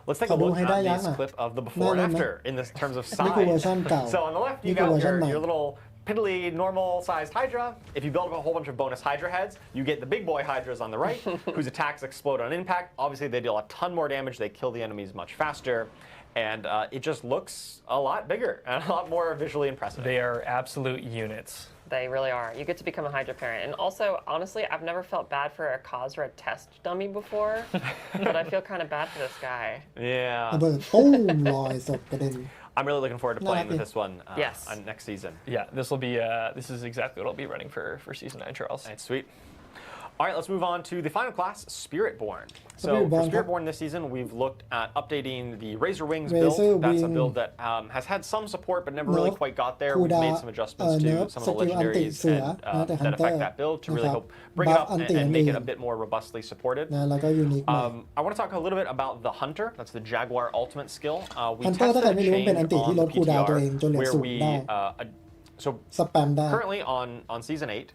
Let's take a look at this clip of the before and after in this terms of นี่คือเวอร์ size. ชันเก่า So on the left, นี่ you คือเวอร์ got ชันใหม่ your little piddly normal-sized Hydra. If you build up a whole bunch of bonus Hydra heads, you get the big boy Hydras on the right, whose attacks explode on impact. Obviously, they deal a ton more damage. They kill the enemies much faster. And it just looks a lot bigger and a lot more visually impressive. They are absolute units. They really are. You get to become a Hydra parent. And also, honestly, I've never felt bad for a Khazra test dummy before, but I feel kind of bad for this guy. ระ Yeah. เบิดตุ้มลอยศพกระเด็น I'm really looking forward to playing with this one Yes. on next season. Yeah, this is exactly what I'll be running for season 9, Charles. That's sweet. All right, let's move on to the final class, Spiritborn. So Spiritborn, forครับ Spiritborn this season, we've looked at updating the Razor Wings Razor build. That's a Wing. build that has had some support but never really Nerf, quite got there. We've made some adjustments to nerf, some of the skill anti legendaries เสือ and, แต่ that affect Hunter that build to really นะครับ help bring it up Buff anti and make it anti a bit more robustly supported. นะแล้วก็ยูนิคใหม่ I want to talk a little bit about the Hunter. That's the Jaguar ultimate skill. We Hunter ถ้า tested ใคร a ไม่รู้มัน change เป็นอันติที่ on ล the ดคูลดาวน์ตัวเอง PTR จนเหลือ where ศูน we ย์ได้ so สแปมได้ currently on season 8,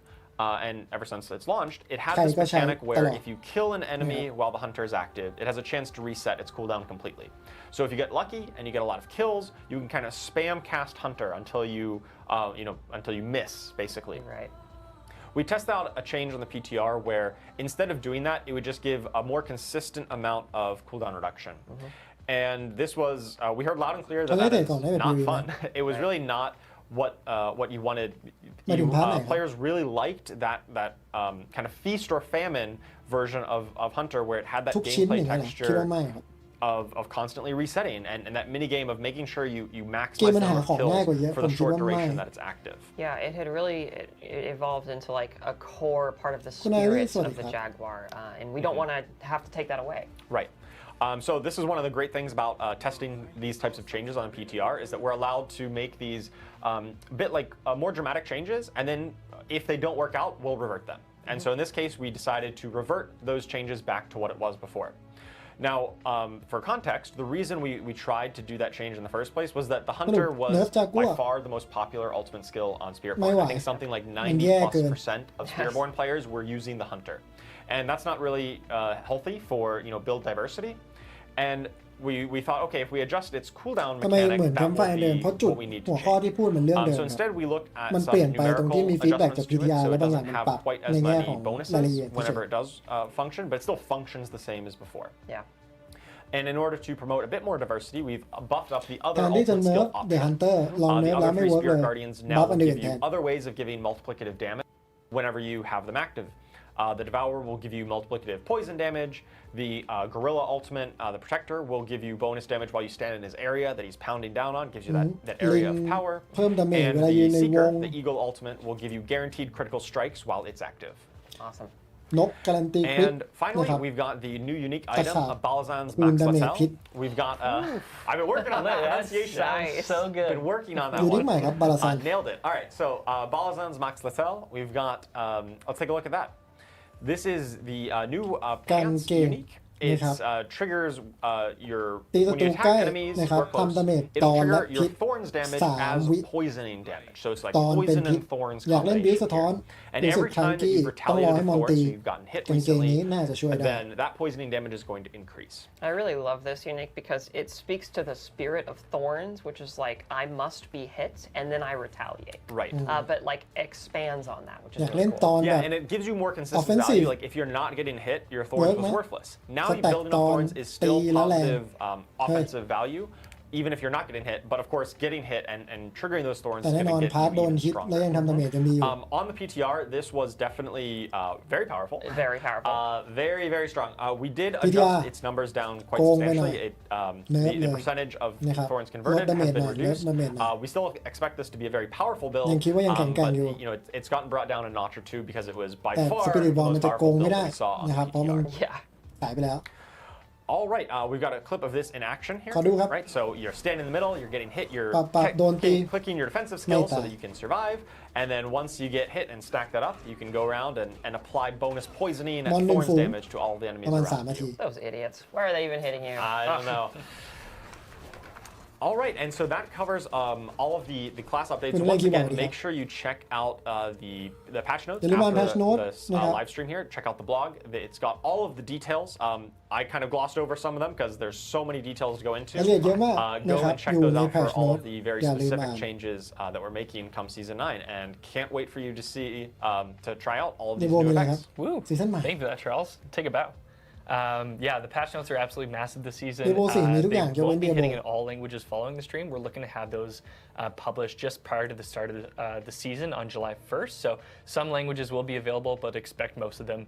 and ever since it's launched, it has ใคร this ก็ใช้ mechanic ต where ลอด if you kill an enemy while the hunter is active, it has a chance to reset its cooldown completely. So if you get lucky and you get a lot of kills, you can kind of spam cast hunter until you, until you miss, basically. Right. we tested out a change on the PTR where instead of doing that, it would just give a more consistent amount of cooldown reduction. And this was, we heard loud and clear that that is not fun. It was really not what you wanted. Players really liked that kind of feast or famine version of Hunter where it had that ทุกชิ้นอ gameplay ย่างนั้นคิดว่า texture ไม่ครับ of constantly resetting and that mini game of making sure you เกม maximize มัน the หา number ของ of ง่ายกว่า kills เยอะ for ผ the มคิด short ว่าไม่ duration that it's active. Yeah, it had really it evolved into like a core part of the คุณนาย spirit สวัส of ดี the ครับ Jaguar, and we don't want to have to take that away. Right. So this is one of the great things about testing these types of changes on PTR is that we're allowed to make these a bit like more dramatic changes, and then if they don't work out, we'll revert them. And so in this case, we decided to revert those changes back to what it was before. Now, for context, the reason we tried to do that change in the first place was that the Hunter was by far the most popular ultimate skill on Spiritborn. I think something like 90+% of Spiritborn players were using the Hunter. And that's not really healthy for build diversity. And we thought, okay, if we adjust its cooldown ทำไม mechanic, เหมือน that แคมป์ไฟ will เดิม be เพราะจุด what we need หั to วข้อ change. ที่พูดมันเรื่องเดิม So ครับ instead, we looked at มัน some เปลี่ยนไปตรงที่มี numerical ฟีดแบ็กจาก adjustments to it, PTR so และ it บางอย่าง doesn't มัน have ปรับ quite ใน as แง่ many ของรายละ bonuses เอียดเฉ whenever ย it does function, but it still functions the same as before. Yeah. And in order to promote a bit more diversity, we've buffed up the other การที่จะ ultimate เนิร์ skill ฟ The option. Hunter ลองเนิ The ร์ฟแล้ว other ไม่ three เวิร์กเลย Spirit Guardians บั now ฟอัน will อื่น give แท you น other ways of giving multiplicative damage whenever you have them active. The Devourer will give you multiplicative poison damage. The Gorilla Ultimate, the Protector, will give you bonus damage while you stand in his area that he's pounding down on, gives you that area of power. เพิ่มดาเมจ And เวลายืน the ในว Seeker, ง the Eagle Ultimate, will give you guaranteed critical strikes while it's active. Awesome. นกการันตีคริป And นะ finally, ครับ we've got the new unique ตะ item ขาบ of Balazan's คูณ Max ดาเมจ Latel. พิษ We've got, I've been working on that pronunciation. Nice. So good. Been working on that อยู่ที่ one. ใหม่ครับบาลาซัน Nailed it. All right, so Balazan's Max Latel. We've got, let's take a look at that. This is the new pants การเกม unique. นะ It ครับ triggers your ตีศั when ตรู you ใกล้ attack enemies นะครับ who are close, ทำดาเมจต it'll อนและ trigger พิ your ษ thorns damage 3 as วิ poisoning damage. So it's like ตอนเป็น poison พิษ and thorns อยากเล่นบิส combination สะท้อน here. And รู้สึก every ครั้ง time that ที่ you've ต้องรอ retaliated ให้ with มอน thorns, ตี so you've gotten hit กางเกงนี้ recently, น่าจะช่วยได้ then that poisoning damage is going to increase. I really love this unique because it speaks to the spirit of Thorns, which is like I must be hit and then I retaliate. Right. But like expands on that, which is อยาก really เล่นต cool. อนแบ Yeah, บ and it gives you more consistent Offensive. value. Like if you're not getting hit, your thorns Work, was man. worthless. Now you Stack build enough tone, thorns is still ตีแล้วแรง positive offensive value, even if you're not getting hit. But of course, getting hit and triggering those thorns แต่ is แน่ going นอน to get พาร์ท you โดน even ฮิตแล้วยัง stronger. ทำดาเมจยังดีอยู่ On the PTR, this was definitely very powerful. Very powerful. Very, very strong. We did PTR adjust its numbers down quite โกงไปหน่อย substantially. Nerf The เลย percentage of นะครับ thorns ลด converted ดาเม has จห been น่อยลด reduced. ดาเมจหน่อย We still expect this to be a very powerful build, ยังคิดว่ายังแข็งแกร่ง but อยู่ it's gotten brought down a notch or two because it was by แต่ far สปิริต the บอลมัน most จะโก powerful ง build ไม่ได้ that we saw on นะครับเพราะมัน PTR. Yeah. สายไปแล้ว All right, we've got a clip of this in action here. ขอดูครับ Right, so you're standing in the middle, you're getting hit, you're ปรับโดนตี clicking your defensive ไม่ skill so ตาย that you can survive, and then once you get hit and stack that up, you can go around and apply bonus poisoning มอน and หนึ่ง thorns ฝูง damage to all of the ป enemies ระมาณ3 around นาที you. Those idiots. Why are they even hitting you? I don't know. All right, and so that covers all of the class updates.คุณ So once เล่น again, กี่บอกดีครับ make sure you check out the patch notes อย่าลืมอ่าน after patch note this นะครับ live stream here. Check out the blog. It's got all of the details. I kind of glossed over some of them because there's so many details to go into. รายละเอียดเยอะมาก Go นะครับ and check อยู่ those ใน out for patch all note of the very อย่าลืม specific อ่าน changes that we're making come season 9, and can't wait for you to see to try out all of ใน these วง new มีอะไรครับ effects. Woo! ซีซั่นใหม่ Thank you for that, Charles. Take a bow. Yeah, the patch notes are absolutely massive this season. Diablo 4มีทุกอย่าง They ยกเว้น won't be Diablo hitting in all languages following the stream. We're looking to have those published just prior to the start of the season on July 1st. So some languages will be available, but expect most of them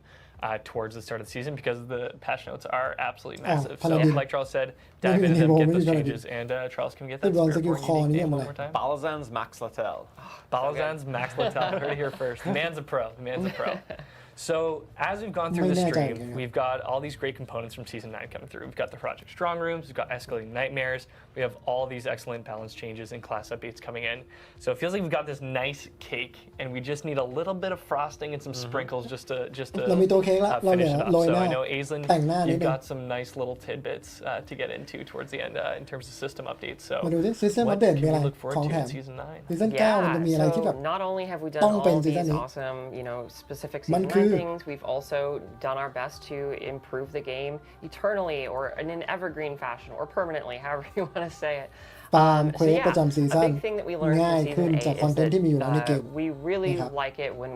towards the start of the season because the patch notes are absolutely massive. So Paladin. like Charles said, Maybe dive into them, Diablo, get maybe those Paladin. changes, and Charles, can we get Maybe that on Spirit skill Board unique call name ni one mo more time? Balazan's Max Latel. Balazan's Max Latel. Heard it here first. The man's a pro. The man's a pro. So as we've gone through the May stream, na we've got all these great components from Season 9 coming through. We've got the Project Strong Rooms, we've got Escalating Nightmares, we have all these excellent balance changes and class updates coming in. So it feels like we've got this nice cake, and we just need a little bit of frosting and some sprinkles just to เรามีตัวเค้กแล้วเราเหลื finish อ it up. โรย So หน้า I know Aislinn, แต่งหน้านิด you've นึง got some nice little tidbits to get into towards the end in terms of system updates. So มาดูดิซีซั่นอั what ปเดต can มีอะไร we look forward ของ to แถ in ม Season 9? ซีซั่น9มันจะมีอะไรที่แบบ not only have we done ต้องเป็น all of ซีซั่น these นี้ awesome, specific มัน Season คือ streamline things. We've also done our best to improve the game eternally or in an evergreen fashion or permanently, however you want to say it. ตามเควสประจำซีซั่น a big thing that we learned ง่าย in ขึ้น season จาก 8 คอน is เทนต์ที่มีอยู่แล้วในเกม that we really นะครับ like it when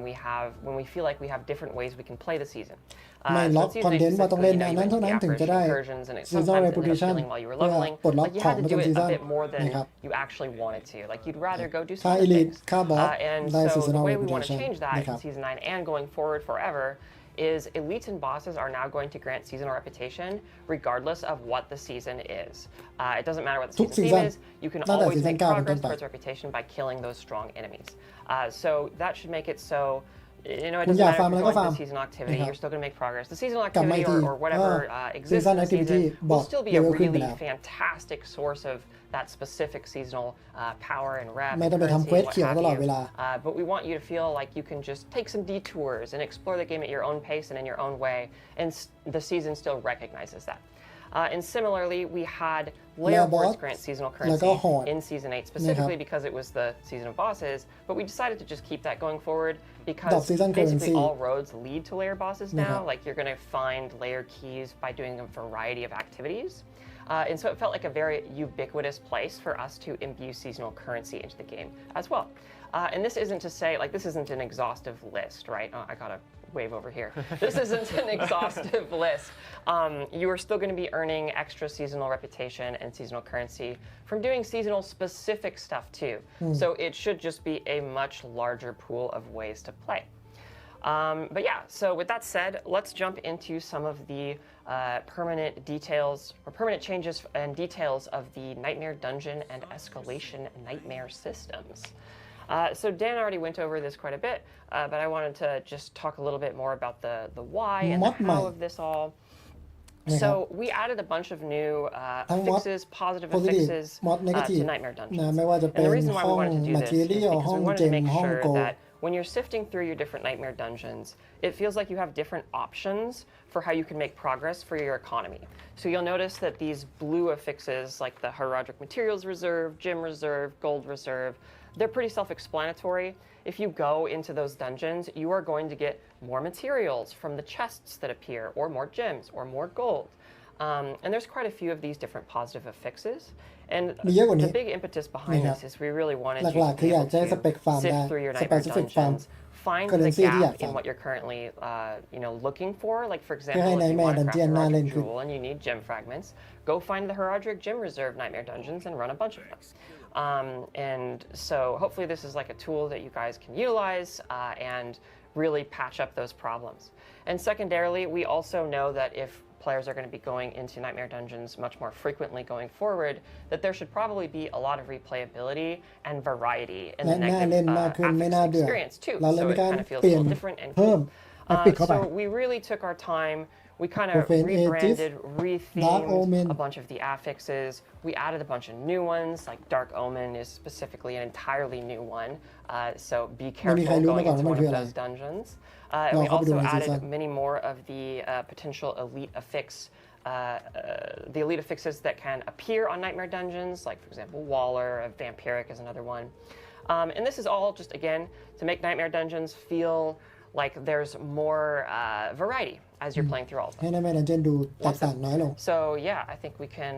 we feel like we have different ways we can play the season. ไม่ล็อกคอนเทนต์ว่าต้องเล่นอันนั้นเท่านั้นถึงจะได้ seasonal reputation เพื่อปลดล็อกของประจำซีซั่นนะครับ you actually wanted to. Like you'd rather go do ค่า some elite things. ค่าบอส And ได้ so the seasonal way we want to reputation change that นะ in ครับ season 9 and going forward forever is elites and bosses are now going to grant seasonal reputation regardless of what the season is. It doesn't matter what the ทุก season ซีซั่น theme is. You can ตั้งแต่ always ซีซั่น make 9เป็นต้น progress ไป towards reputation by killing those strong enemies. So that should make it so. You know, it คุณ doesn't อยาก matter ฟาร์ม if อะไร you're ก็ going ฟาร์ through ม the seasonal activity, นะครับ you're still going to make progress. The seasonal กลับมา activity อีกที or whatever exists season in the activity season บอก will still be เล a เวลขึ้นไป really แล้ว fantastic source of that specific seasonal power and rep ไม่ต้องไปทำ currency เควส and what เขียว have ตลอด you. เวลา But we want you to feel like you can just take some detours and explore the game at your own pace and in your own way, and the season still recognizes that. And similarly, we had layer boards grant seasonal currency in season 8 specifically because it was the season of bosses, but we decided to just keep that going forward because basically all roads lead to layer bosses now. Like you're going to find layer keys by doing a variety of activities. And so it felt like a very ubiquitous place for us to imbue seasonal currency into the game as well. And this isn't to say, like, this isn't an exhaustive list, right? Oh, I gotta wave over here. This isn't an exhaustive list. You are still going to be earning extra seasonal reputation and seasonal currency from doing seasonal specific stuff too. So it should just be a much larger pool of ways to play. But yeah, so with that said, let's jump into some of the permanent details or permanent changes and details of the Nightmare Dungeon and Escalation Nightmare systems. So Dan already went over this quite a bit, but I wanted to just talk a little bit more about the why and the how of this all. So we added a bunch of new fixes, positive fixes to Nightmare Dungeons. ไม่ว่าจะ And เป็น the reason why ห้ we อง wanted to do this is material because ห้อง we wanted เจ to ม make ห้อง sure โก that when you're sifting through your different Nightmare Dungeons, it feels like you have different options for how you can make progress for your economy. So you'll notice that these blue affixes, like the Herodic Materials Reserve, Gem Reserve, Gold Reserve, they're pretty self-explanatory. If you go into those dungeons, you are going to get more materials from the chests that appear, or more gems, or more gold. And there's quite a few of these different positive affixes. And the big impetus behind this is we really wanted you to be able to sift through your Nightmare Dungeons, find the gap in what you're currently looking for. Like, for example, if you want to craft a Herodic Jewel and you need gem fragments, go find the Herodic Gem Reserve Nightmare Dungeons and run a bunch of them. And so hopefully this is like a tool that you guys can utilize and really patch up those problems. And secondarily, we also know that if players are going to be going into Nightmare Dungeons much more frequently going forward, that there should probably be a lot of replayability and variety in the negative affix experience too. So it kind of feels a little different and cool. So we really took our time. We kind of rebranded, rethemed a bunch of the affixes. We added a bunch of new ones, like Dark Omen is specifically an entirely new one. So be careful going into one of those dungeons. And we also added many more of the potential elite affix, the elite affixes that can appear on Nightmare Dungeons, like for example, Waller, Vampiric is another one. And this is all just, again, to make Nightmare Dungeons feel like there's more variety as you're playing through all of them. ให้ Nightmare Dungeon ดูแตกต่างน้อยลง So yeah, I think we can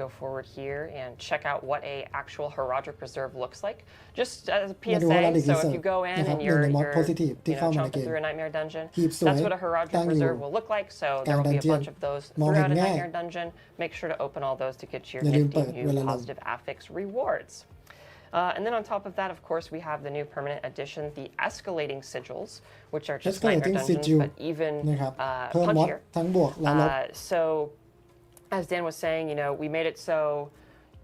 go forward here and check out what a actual Herodic Reserve looks like. Just as a PSA, so if you go in and you're jumping through a Nightmare Dungeon, that's what a Herodic Reserve will look like. So there will be a bunch of those throughout a Nightmare Dungeon. Make sure to open all those to get your nifty new positive affix rewards. And then on top of that, of course, we have the new permanent addition, the Escalating Sigils, which are just Nightmare Dungeons, but even punchier. So, as Dan was saying, we made it so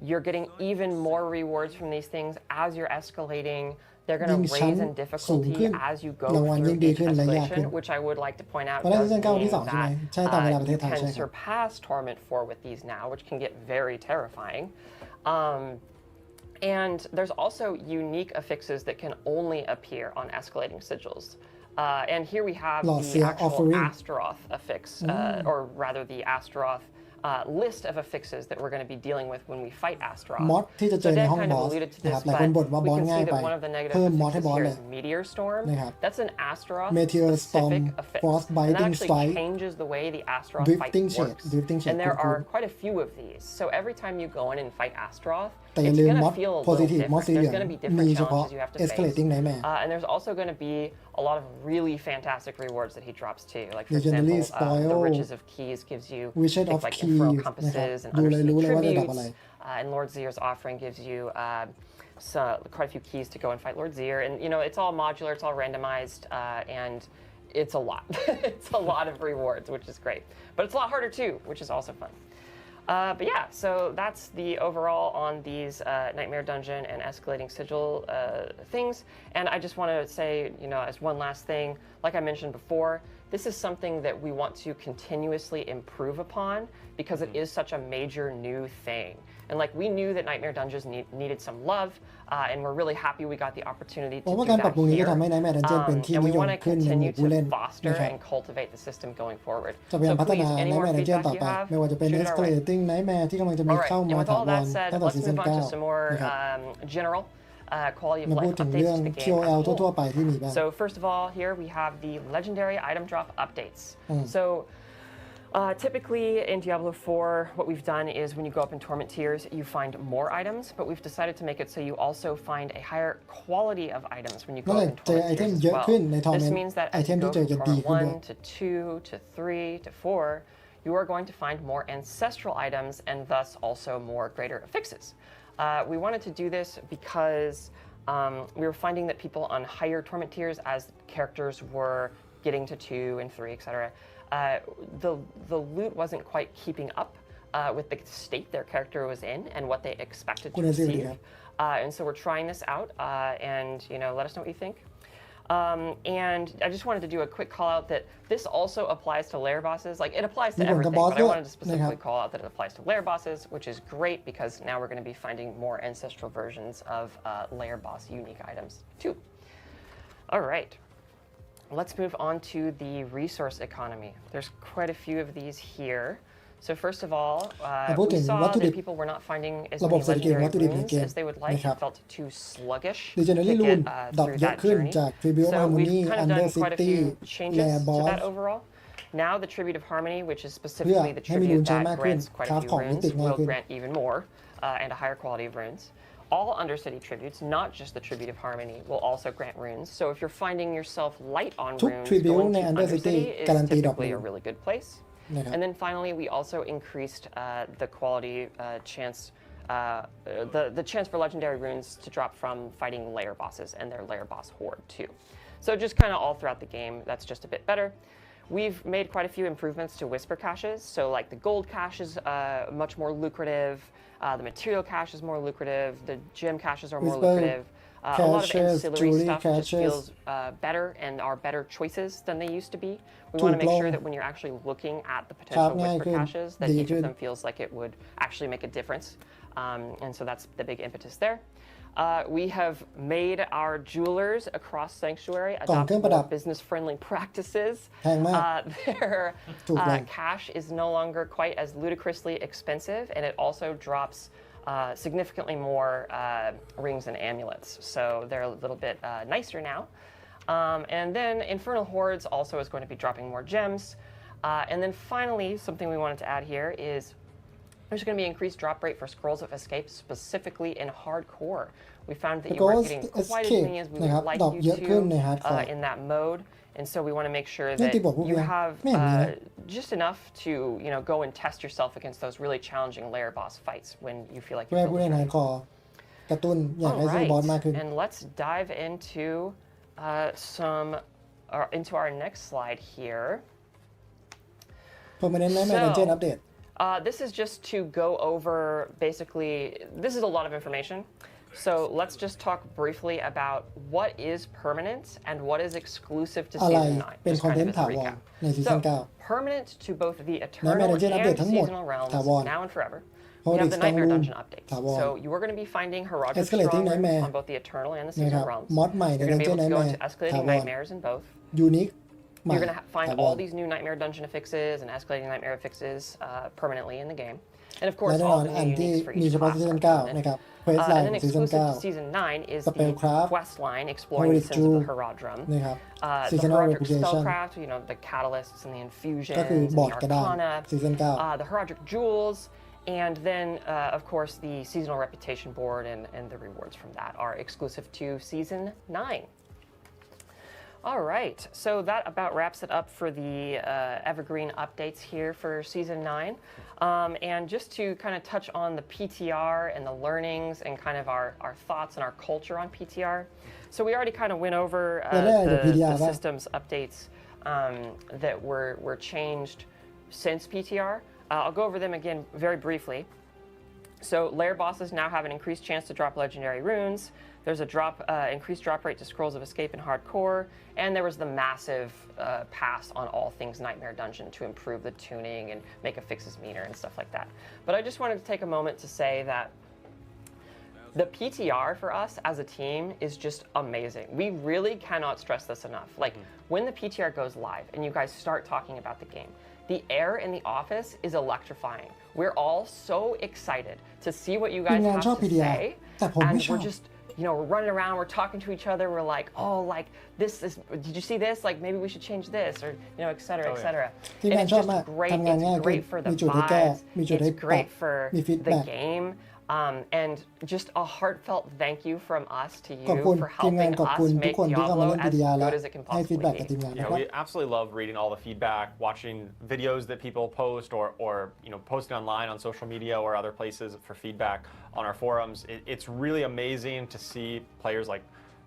you're getting even more rewards from these things as you're escalating. They're going to raise in difficulty as you go through each escalation, which I would like to point out does mean that you can surpass Torment 4 with these now, which can get very terrifying. And there's also unique affixes that can only appear on Escalating Sigils. And here we have the actual Astaroth affix, or rather the Astaroth list of affixes that we're going to be dealing with when we fight Astaroth. มอดที่จะเจ So อใน Dan ห้อง kind บ of อส alluded to นะ this, ครับหลายคนบ่นว่า but บอ we ส can ง่าย see ไป that one of the negative เพิ่มมอดให้ affixes บอส here เลย is Meteor Storm. นะครับ That's an Astaroth Meteor Storm, specific affix. Frost And that Biting actually Strike, changes the way the Astaroth Drifting fight Shade, works. Drifting Shade And there คุ้น are quite a few of these. So every time you go in and fight Astaroth, แต่อย่า it's ลืม going มอ to ด feel a little positive มอด different. สีเหลือ There's ง going to be มี different เฉพาะ challenges you have to face. Escalating Nightmare And there's also going to be a lot of really fantastic rewards that he drops too. Like for Legendary example, Spoil, the Riches of Keys gives you Wizard things of like Infernal Keys นะครับ Compasses and ดูเลยรู้เลยว่าจะ Undersea ดับอะไร Tributes. And Lord Zier's Offering gives you quite a few keys to go and fight Lord Zier. And you know, it's all modular, it's all randomized, and it's a lot. It's a lot of rewards, which is great. But it's a lot harder too, which is also fun. But yeah, so that's the overall on these Nightmare Dungeon and Escalating Sigil things. And I just want to say, you know, as one last thing, like I mentioned before, this is something that we want to continuously improve upon because it is such a major new thing. And like we knew that Nightmare Dungeons needed some love, and we're really happy we got the opportunity ผม to ว่า do การปรับ that ปรุงนี้ here. จะทำให้ Nightmare Dungeon เป็นที่ And นิ we ยม want to ขึ้นในหมู่ continue ผู้เล่น to foster นะครับ and cultivate the system going forward. จะพยายาม So พัฒนา please, any more Nightmare Dungeon feedback ต่อ you ไป have, ไม่ว่าจะเป็น shoot it our way. Escalating Nightmare ที่กำลังจะมี All right, เข้า and มา with ถา all วร that said, ตั้งแต่ let's ซีซั่น move on to 9 some more นะครับ general quality of มาพู life ดถึงเรื่อง updates to the game as a QOL ทั่ว whole. ๆไปที่มีบ้าง So first of all, here we have the legendary item drop updates. So typically in Diablo 4, what we've done is when you go up in Torment tiers, you find more items, but we've decided to make it so you also find a higher quality of items when you นอก go จาก up in เจอ Torment ไอเทม tiers as เยอะ well. ขึ้นในทอร์เม This นต์ means that ไอ as เทม you ที่ go เจอ from จะดี Torment ขึ้นด้วย 1 to 2 to 3 to 4, you are going to find more ancestral items and thus also more greater affixes. We wanted to do this because we were finding that people on higher torment tiers, as characters were getting to 2 and 3, etc., the loot wasn't quite keeping up with the state their character was in and what they expected to receive. And so we're trying this out, and you know, let us know what you think. And I just wanted to do a quick call out that this also applies to lair bosses. Like it applies to everything, but I wanted to specifically call out that it applies to lair bosses, which is great because now we're going to be finding more ancestral versions of lair boss unique items too. All right. Let's move on to the resource economy. There's quite a few of these here. So first of all, we saw that people were not finding as many legendary runes as they would like. It felt too sluggish to get through that journey. So we've kind of done quite a few changes to that overall. Now the Tribute of Harmony, which is specifically the tribute that grants quite a few runes, will grant even more and a higher quality of runes. All Undercity tributes, not just the Tribute of Harmony, will also grant runes. So if you're finding yourself light on runes, going to Undercity is typically a really good place. And then finally, we also increased the quality chance, the chance for legendary runes to drop from fighting lair bosses and their lair boss horde too. So just kind of all throughout the game, that's just a bit better. We've made quite a few improvements to Whisper caches. So like the gold cache is much more lucrative. The material cache is more lucrative. The gem caches are more lucrative. A lot of ancillary stuff just feels better and are better choices than they used to be. We want to make sure that when you're actually looking at the potential Whisper caches, that each of them feels like it would actually make a difference. And so that's the big impetus there. We have made our jewelers across Sanctuary adopt more business-friendly practices. Their cash is no longer quite as ludicrously expensive, and it also drops significantly more rings and amulets. So they're a little bit nicer now. And then Infernal Hordes also is going to be dropping more gems. And then finally, something we wanted to add here is there's going to be increased drop rate for Scrolls of Escape, specifically in hardcore. We found that you weren't getting quite as many as we would like you to in that mode. And so we want to make sure that you have just enough to, you know, go and test yourself against those really challenging lair boss fights when you feel like you're building ready. All right, and let's dive into into our next slide here. This is just to go over basically, this is a lot of information. So let's just talk briefly about what is permanent and what is exclusive to Season 9. Just kind of as a recap. So, permanent to both the Eternal and Seasonal realms, now and forever. We have the Nightmare Dungeon updates. So you are going to be finding Herodic Jewels on both the Eternal and the Seasonal realms. You're going to be able to go into Escalating Nightmares in both. You're going to find all these new Nightmare Dungeon affixes and escalating Nightmare affixes permanently in the game. And of course, และแน่น all อน the อัน new ที่ uniques for มี each เฉพาะ class ซี are ซั่น 9 permanent. นะครับเควสไล And น์ then ของซีซั่น exclusive to Season 9 is the Spellcraft quest line exploring the Herodic sins of the Jewels Herodrum. นะครับ The Seasonal Herodic Reputation Spellcraft, you know, the catalysts and the ก็ infusions คือ and บอร์ด the กระดาน Arcana, ซีซั่น 9 the Herodic Jewels, and then, of course, the seasonal reputation board and the rewards from that are exclusive to Season 9. All right, so that about wraps it up for the evergreen updates here for Season 9. And just to kind of touch on the PTR and the learnings and kind of our thoughts and our culture on PTR. So we already kind of went over the systems updates that were changed since PTR. I'll go over them again very briefly. So lair bosses now have an increased chance to drop legendary runes. There's a increased drop rate to Scrolls of Escape in Hardcore, and there was the massive pass on all things Nightmare Dungeon to improve the tuning and make affixes meaner and stuff like that. But I just wanted to take a moment to say that the PTR for us as a team is just amazing. We really cannot stress this enough. Like when the PTR goes live and you guys start talking about the game, the air in the office is electrifying. We're all so excited to see what you guys have to say, and we're just, you know, we're running around, we're talking to each other, we're like, oh, like, this is, did you see this? Like, maybe we should change this, or, you know, et cetera, et cetera. And it's just great, it's great for the vibes, it's great for the game. And just a heartfelt thank you from us to you for helping us make Diablo as good as it can possibly be. Yeah, we absolutely love reading all the feedback, watching videos that people post, or you know, posting online on social media or other places for feedback on our forums. It's really amazing to see players like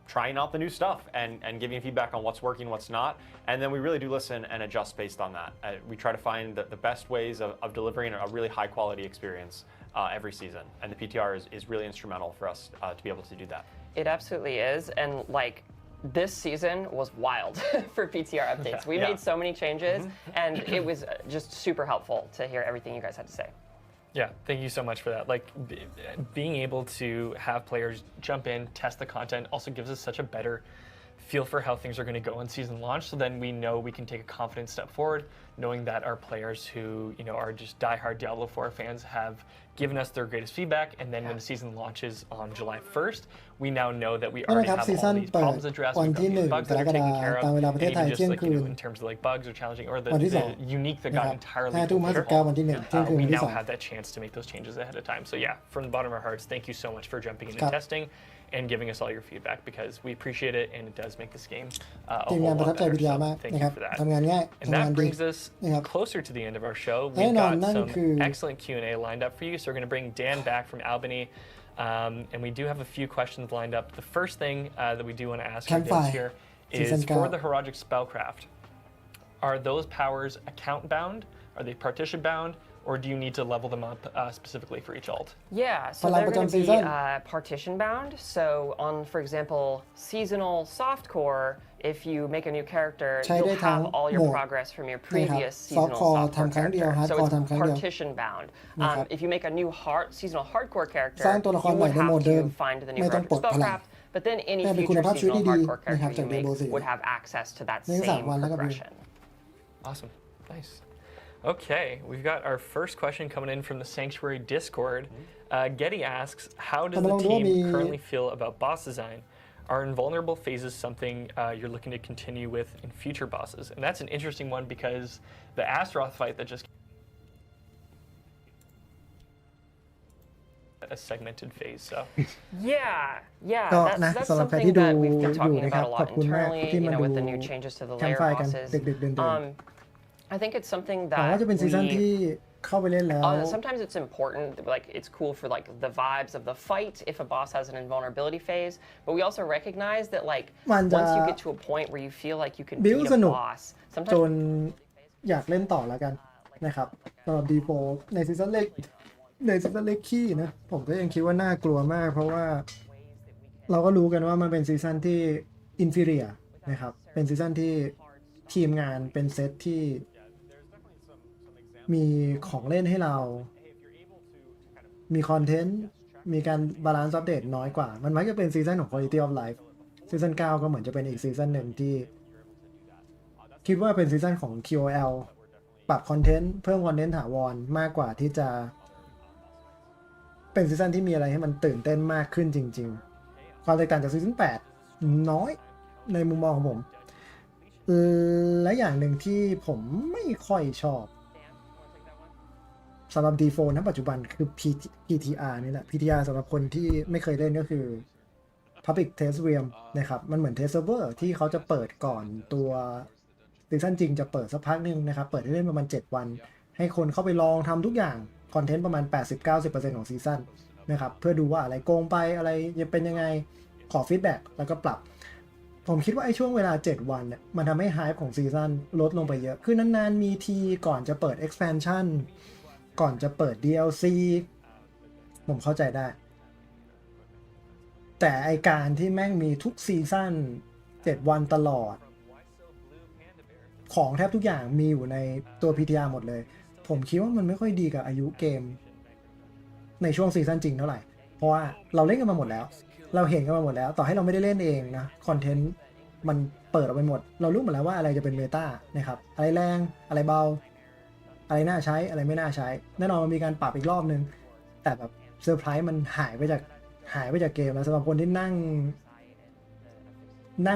trying out the new stuff and giving feedback on what's working, what's not. And then we really do listen and adjust based on that. We try to find the best ways of delivering a really high quality experience every season. And the PTR is really instrumental for us to be able to do that. It absolutely is. And like, this season was wild for PTR updates. We made so many changes, and it was just super helpful to hear everything you guys had to say. Yeah, thank you so much for that. Like, being able to have players jump in, test the content, also gives us such a better feel for how things are going to go in season launch. So then we know we can take a confident step forward, knowing that our players who, you know, are just diehard Diablo 4 fans have given us their greatest feedback. And then when the season launches on July 1st, we now know that we already have all these problems addressed, we've got these bugs that are taken care of, and even just like, you know, in terms of like bugs or challenging, or the unique that got entirely overhauled, we now have that chance to make those changes ahead of time. So yeah, from the bottom of our hearts, thank you so much for jumping in and testing and giving us all your feedback, because we appreciate it and it does make this game a whole lot better. So thank you for that. And that brings us closer to the end of our show. We've got some excellent Q&A lined up for you. So we're going to bring Dan back from Albany. And we do have a few questions lined up. The first thing that we do want to ask you guys here is for the Herodic Spellcraft. Are those powers account bound? Are they partition bound? Or do you need to level them up specifically for each alt? Yeah, so they're going to be partition bound. So on, for example, seasonal softcore, if you make a new character, you'll have all your progress from your previous seasonal softcore character. So it's partition bound. If you make a new seasonal hardcore character, you would have to find the new Herodic Spellcraft. But then any future seasonal hardcore character you make would have access to that same progression. Awesome, nice. Okay, we've got our first question coming in from the Sanctuary Discord. Getty asks, how does the team currently feel about boss design? Are invulnerable phases something you're looking to continue with in future bosses? And that's an interesting one, because the Astaroth fight that just a segmented phase, so yeah, that's something that we've been talking about a lot internally, you know, with the new changes to the layer bosses. I think it's something that sometimes it's important, like it's cool for like the vibes of the fight if a boss has an invulnerability phase, but we also recognize that like once you get to a point where you feel like you can beat a boss, sometimes จนอยากเล่นต่อแล้วกันนะครับสำหรับดีโฟในซีซั่นเล็กขี้นะผมก็ยังคิดว่าน่ากลัวมากเพราะว่าเราก็รู้กันว่ามันเป็นซีซั่นที่อินฟิเรียนะครับเป็นซีซั่นที่ทีมงานเป็นเซตที่มีของเล่นให้เรามีคอนเทนต์มีการบาลานซ์อัปเดตน้อยกว่ามันมักจะเป็นซีซั่นของ Quality of Life ซีซั่น9ก็เหมือนจะเป็นอีกซีซั่นหนึ่งที่ คิดว่าเป็นซีซั่นของ QOL ปรับคอนเทนต์เพิ่มคอนเทนต์ถาวรมากกว่าที่จะเป็นซีซั่นที่มีอะไรให้มันตื่นเต้นมากขึ้นจริงๆความแตกต่างจากซีซั่น8น้อยในมุมมองของผมและอย่างหนึ่งที่ผมไม่ค่อยชอบสำหรับ default ณปัจจุบันคือ PTR นี่แหละ PTR สำหรับคนที่ไม่เคยเล่นก็คือ Public Test Realm นะครับมันเหมือน Test Server ที่เขาจะเปิดก่อนตัวซีซั่นจริงจะเปิดสักพักนึงนะครับเปิดให้เล่นประมาณ7วันให้คนเข้าไปลองทำทุกอย่างคอนเทนต์ประมาณ 80-90% ของซีซั่นนะครับเพื่อดูว่าอะไรโกงไปอะไรจะเป็นยังไงขอฟีดแบ็กแล้วก็ปรับผมคิดว่าไอ้ช่วงเวลา7วันเนี่ยมันทำให้ไฮป์ของซีซั่นลดลงไปเยอะคือนานๆมีทีก่อนจะเปิด expansion ก่อนจะเปิด DLC ผมเข้าใจได้แต่ไอการที่แม่งมีทุกซีซั่น7วันตลอดของแทบทุกอย่างมีอยู่ในตัว PTR หมดเลยผมคิดว่ามันไม่ค่อยดีกับอายุเกมในช่วงซีซั่นจริงเท่าไหร่เพราะว่าเราเล่นกันมาหมดแล้วเราเห็นกันมาหมดแล้วต่อให้เราไม่ได้เล่นเองนะคอนเทนต์มันเปิดออกไปหมดเรารู้หมดแล้วว่าอะไรจะเป็นเมตานะครับอะไรแรงอะไรเบาอะไรน่าใช้อะไรไม่น่าใช้แน่นอนมันมีการปรับอีกรอบนึงแต่แบบเซอร์ไพรส์มันหายไปจากเกมแล้วสำหรับคนที่นั่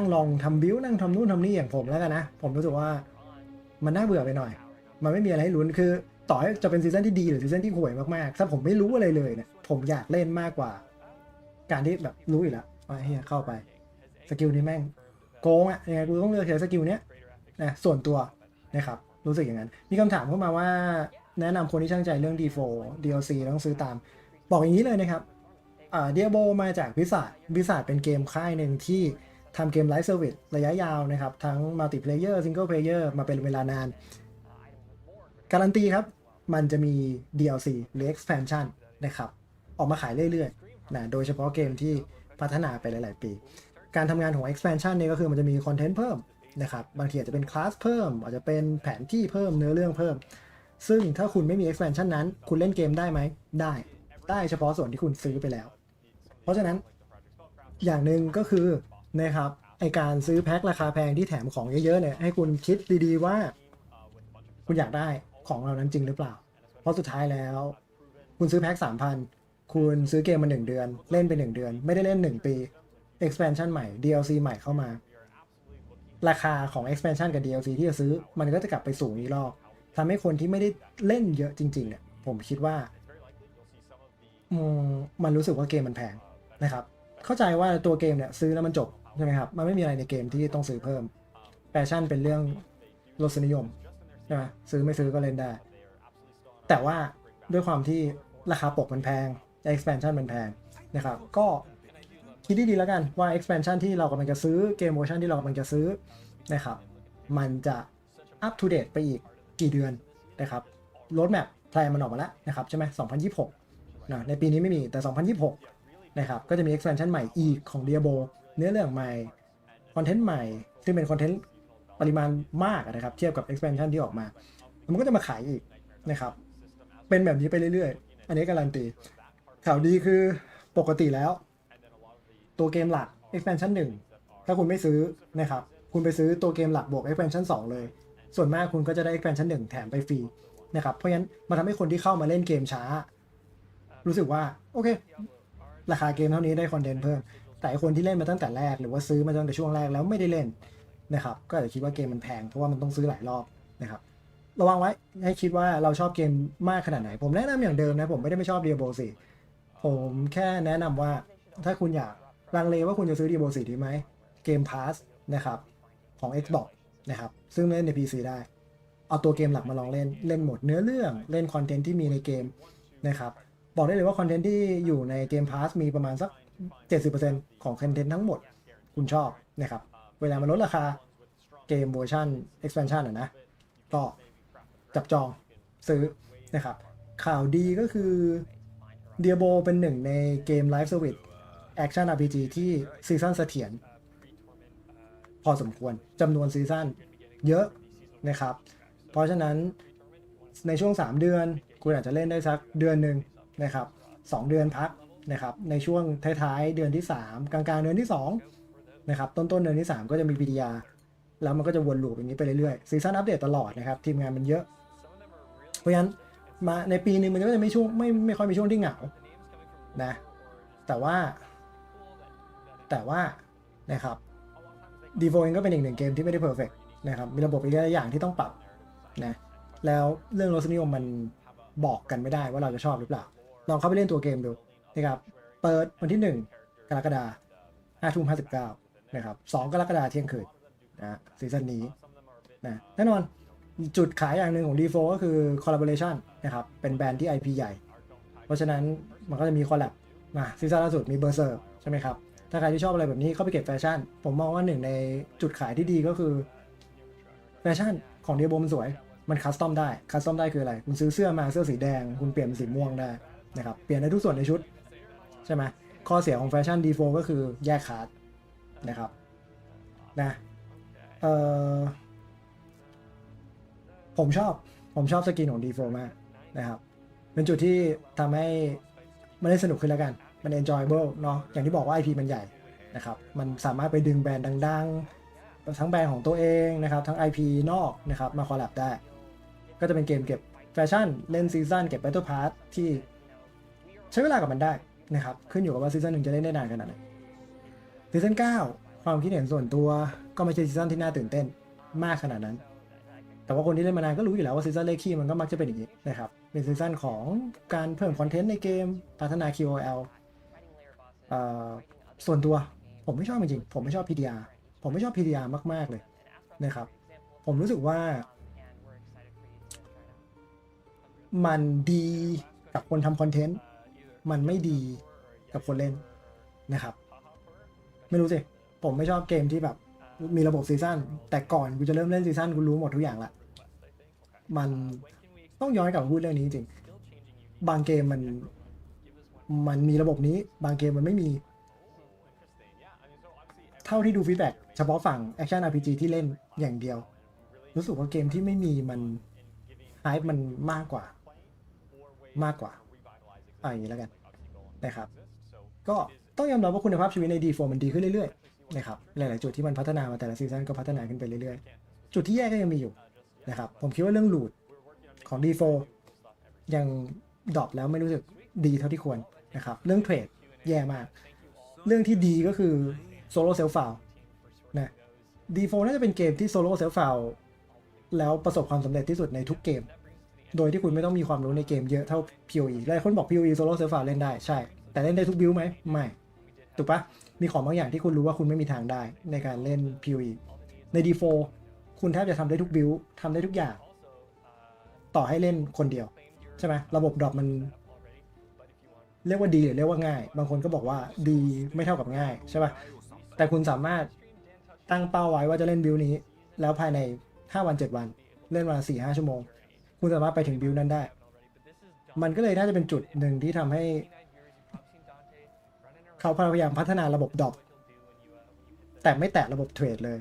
งลองทำบิวนั่งทำนู่นทำนี่อย่างผมแล้วกันนะผมรู้สึกว่ามันน่าเบื่อไปหน่อยมันไม่มีอะไรให้ลุ้นคือต่อให้จะเป็นซีซั่นที่ดีหรือซีซั่นที่ห่วยมากๆถ้าผมไม่รู้อะไรเลยเนี่ยผมอยากเล่นมากกว่าการที่แบบรู้อยู่แล้วว่าเฮียเข้าไปสกิลนี้แม่งโกงอ่ะยังไงกูต้องเลือกใช้สกิลเนี้ยนะส่วนตัวนะครับรู้สึกอย่างนั้นมีคำถามเข้ามาว่าแนะนำคนที่ช่างใจเรื่อง DLC ต้องซื้อตามบอกอย่างนี้เลยนะครับเดียโบมาจากวิสาเป็นเกมค่ายหนึ่งที่ทำเกมไลฟ์เซอร์วิสระยะยาวนะครับทั้งมัลติเพลเยอร์ซิงเกิลเพลเยอร์มาเป็นเวลานานการันตีครับมันจะมี DLC หรือ expansion นะครับออกมาขายเรื่อยๆนะโดยเฉพาะเกมที่พัฒนาไปหลายๆปีการทำงานของ expansion เนี่ยก็คือมันจะมีคอนเทนต์เพิ่มนะครับบางทีอาจจะเป็นคลาสเพิ่มอาจจะเป็นแผนที่เพิ่มเนื้อเรื่องเพิ่มซึ่งถ้าคุณไม่มี expansion นั้นคุณเล่นเกมได้ไหมได้เฉพาะส่วนที่คุณซื้อไปแล้วเพราะฉะนั้นอย่างหนึ่งก็คือนะครับไอการซื้อแพ็คราคาแพงที่แถมของเยอะๆเนี่ยให้คุณคิดดีๆว่าคุณอยากได้ของเหล่านั้นจริงหรือเปล่าเพราะสุดท้ายแล้วคุณซื้อแพ็ค 3,000 คุณซื้อเกมมา1 เดือนเล่นไป1 เดือนไม่ได้เล่น1 ปี expansion ใหม่ DLC ใหม่เข้ามาราคาของ expansion กับ DLC ที่จะซื้อมันก็จะกลับไปสูงอีกรอบทำให้คนที่ไม่ได้เล่นเยอะจริงๆเนี่ยผมคิดว่ามันรู้สึกว่าเกมมันแพงนะครับเข้าใจว่าตัวเกมเนี่ยซื้อแล้วมันจบใช่ไหมครับมันไม่มีอะไรในเกมที่ต้องซื้อเพิ่มแฟชั่นเป็นเรื่องรสนิยมใช่ไหมซื้อไม่ซื้อก็เล่นได้แต่ว่าด้วยความที่ราคาปกมันแพง expansion มันแพงนะครับก็คิดดีๆแล้วกันว่า expansion ที่เรากำลังจะซื้อเกมเวอร์ชันที่เรากำลังจะซื้อนะครับมันจะ up to date ไปอีกกี่เดือนนะครับ roadmap แพลนมันออกมาแล้วนะครับใช่ไหม2026นะในปีนี้ไม่มีแต่2026นะครับก็จะมี expansion ใหม่อีกของ Diablo เนื้อเรื่องใหม่คอนเทนต์ใหม่ซึ่งเป็นคอนเทนต์ปริมาณมากนะครับเทียบกับ expansion ที่ออกมามันก็จะมาขายอีกนะครับเป็นแบบนี้ไปเรื่อยๆอันนี้การันตีข่าวดีคือปกติแล้วตัวเกมหลัก expansion 1ถ้าคุณไม่ซื้อนะครับคุณไปซื้อตัวเกมหลักบวก expansion 2เลยส่วนมากคุณก็จะได้ expansion 1แถมไปฟรีนะครับเพราะฉะนั้นมันทำให้คนที่เข้ามาเล่นเกมช้ารู้สึกว่าโอเคราคาเกมเท่านี้ได้คอนเทนต์เพิ่มแต่คนที่เล่นมาตั้งแต่แรกหรือว่าซื้อมาตั้งแต่ช่วงแรกแล้วไม่ได้เล่นนะครับก็อาจจะคิดว่าเกมมันแพงเพราะว่ามันต้องซื้อหลายรอบนะครับระวังไว้ให้คิดว่าเราชอบเกมมากขนาดไหนผมแนะนำอย่างเดิมนะผมไม่ได้ไม่ชอบ Diablo 4ผมแค่แนะนำว่าถ้าคุณอยากลังเลว่าคุณจะซื้อ Diablo 4ดีไหมเกม Pass นะครับของ Xbox นะครับซึ่งเล่นใน PC ได้เอาตัวเกมหลักมาลองเล่นหมดเนื้อเรื่องเล่นคอนเทนต์ที่มีในเกมนะครับบอกได้เลยว่าคอนเทนต์ที่อยู่ในเกม Pass มีประมาณสัก 70% ของคอนเทนต์ทั้งหมดคุณชอบนะครับเวลามันลดราคาเกมเวอร์ชัน expansion นะก็จับจองซื้อนะครับข่าวดีก็คือ Diablo เป็นหนึ่งในเกม Live Service Action RPG ที่ซีซั่นเสถียรพอสมควรจำนวนซีซั่นเยอะนะครับเพราะฉะนั้นในช่วง3 เดือนคุณอาจจะเล่นได้สักเดือนหนึ่งนะครับ2 เดือนพักนะครับในช่วงท้ายๆเดือนที่3กลางๆเดือนที่2นะครับต้นๆเดือนที่3ก็จะมี PTR แล้วมันก็จะวนลูปอย่างนี้ไปเรื่อยๆซีซั่นอัปเดตตลอดนะครับทีมงานมันเยอะ เพราะฉะนั้นมาในปีนึงมันก็จะไม่ช่วงไม่ค่อยมีช่วงที่เหงานะแต่ว่านะครับดีโฟเองก็เป็นอีกหนึ่งเกมที่ไม่ได้เพอร์เฟกต์นะครับมีระบบอีกหลายอย่างที่ต้องปรับนะแล้วเรื่องรสนิยมมันบอกกันไม่ได้ว่าเราจะชอบหรือเปล่าลองเข้าไปเล่นตัวเกมดูนะครับเปิดวันที่1 กรกฎาคม 5:59 นะครับ2 กรกฎาคมเที่ยงคืนนะซีซั่นนี้นะแน่นอนจุดขายอย่างหนึ่งของ D4 ก็คือ collaboration นะครับเป็นแบรนด์ที่ IP ใหญ่เพราะฉะนั้นมันก็จะมีคอลแลบมาซีซั่นล่าสุดมีเบอร์เซอร์ใช่ไหมครับถ้าใครที่ชอบอะไรแบบนี้เข้าไปเก็บแฟชั่นผมมองว่าหนึ่งในจุดขายที่ดีก็คือแฟชั่นของ D4 มันสวยมันคัสตอมได้คืออะไรคุณซื้อเสื้อมาเสื้อสีแดงคุณเปลี่ยนเป็นสีม่วงได้นะครับเปลี่ยนได้ทุกส่วนในชุดใช่ไหมข้อเสียของแฟชั่น D4 ก็คือแยกคาร์ดนะครับนะผมชอบสกินของ D4 มากนะครับเป็นจุดที่ทำให้มันได้สนุกขึ้นแล้วกันมัน enjoyable เนาะอย่างที่บอกว่า IP มันใหญ่นะครับมันสามารถไปดึงแบรนด์ดังๆทั้งแบรนด์ของตัวเองนะครับทั้ง IP นอกนะครับมาคอลแลบได้ก็จะเป็นเกมเก็บแฟชั่นเล่นซีซั่นเก็บ Battle Pass ที่ใช้เวลากับมันได้นะครับขึ้นอยู่กับว่าซีซั่นหนึ่งจะเล่นได้นานขนาดไหนซีซั่น9ความคิดเห็นส่วนตัวก็ไม่ใช่ซีซั่นที่น่าตื่นเต้นมากขนาดนั้นแต่ว่าคนที่เล่นมานานก็รู้อยู่แล้วว่าซีซั่นเลขคี่มันก็มักจะเป็นอย่างนี้นะครับเป็นซีซั่นของการเพิ่มคอนเทนต์ในเกมพัฒนา QOL ส่วนตัวผมไม่ชอบจริงๆผมไม่ชอบ PTR ผมไม่ชอบ PTR มากๆเลยนะครับผมรู้สึกว่ามันดีกับคนทำคอนเทนต์มันไม่ดีกับคนเล่นนะครับไม่รู้สิผมไม่ชอบเกมที่แบบมีระบบซีซั่นแต่ก่อนกูจะเริ่มเล่นซีซั่นกูรู้หมดทุกอย่างละมันต้องย้อนกลับมาพูดเรื่องนี้จริงบางเกมมันมีระบบนี้บางเกมมันไม่มีเท่าที่ดูฟีดแบ็กเฉพาะฝั่ง Action RPG ที่เล่นอย่างเดียวรู้สึกว่าเกมที่ไม่มีมันไฮป์มันมากกว่าอย่างนี้แล้วกันนะครับก็ต้องยอมรับว่าคุณภาพชีวิตใน D4 มันดีขึ้นเรื่อยๆนะครับหลายๆจุดที่มันพัฒนามาแต่ละซีซั่นก็พัฒนาขึ้นไปเรื่อยๆจุดที่แย่ก็ยังมีอยู่นะครับผมคิดว่าเรื่องลูทของ D4 ยังดรอปแล้วไม่รู้สึกดีเท่าที่ควรนะครับเรื่องเทรดแย่มากเรื่องที่ดีก็คือโซโล่เซลฟ์ฟาวนะ D4 น่าจะเป็นเกมที่โซโล่เซลฟ์ฟาวแล้วประสบความสำเร็จที่สุดในทุกเกมโดยที่คุณไม่ต้องมีความรู้ในเกมเยอะเท่า PoE หลายคนบอก PoE โซโล่เซลฟ์ฟาวเล่นได้ใช่แต่เล่นได้ทุกบิลด์ไหมไม่ถูกปะมีของบางอย่างที่คุณรู้ว่าคุณไม่มีทางได้ในการเล่น PoE ใน D4 คุณแทบจะทำได้ทุกบิลด์ทำได้ทุกอย่างต่อให้เล่นคนเดียวใช่ไหมระบบดรอปมันเรียกว่าดีหรือเรียกว่าง่ายบางคนก็บอกว่าดีไม่เท่ากับง่ายใช่ปะแต่คุณสามารถตั้งเป้าไว้ว่าจะเล่นบิลด์นี้แล้วภายใน5 วัน 7 วันเล่นวัน 4-5 ชั่วโมงคุณสามารถไปถึงบิลด์นั้นได้มันก็เลยน่าจะเป็นจุดหนึ่งที่ทำให้เขาพยายามพัฒนาระบบดรอปแต่ไม่แตะระบบเทรดเลย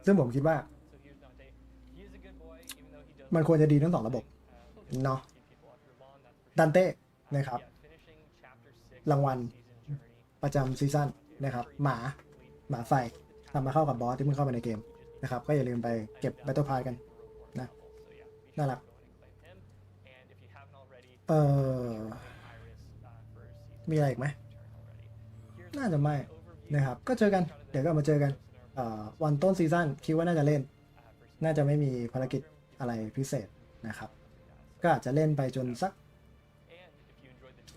ซึ่งผมคิดว่ามันควรจะดีทั้ง2ระบบเนาะดันเต้นะครับรางวัลประจำซีซั่นนะครับหมาไฟทำมาเข้ากับบอสที่มึงเข้าไปในเกมนะครับก็อย่าลืมไปเก็บ Battle Pass กันนะน่ารักมีอะไรอีกไหมน่าจะไม่นะครับก็เจอกันเดี๋ยวก็มาเจอกันวันต้นซีซั่นคิดว่าน่าจะเล่นน่าจะไม่มีภารกิจอะไรพิเศษนะครับก็อาจจะเล่นไปจนสัก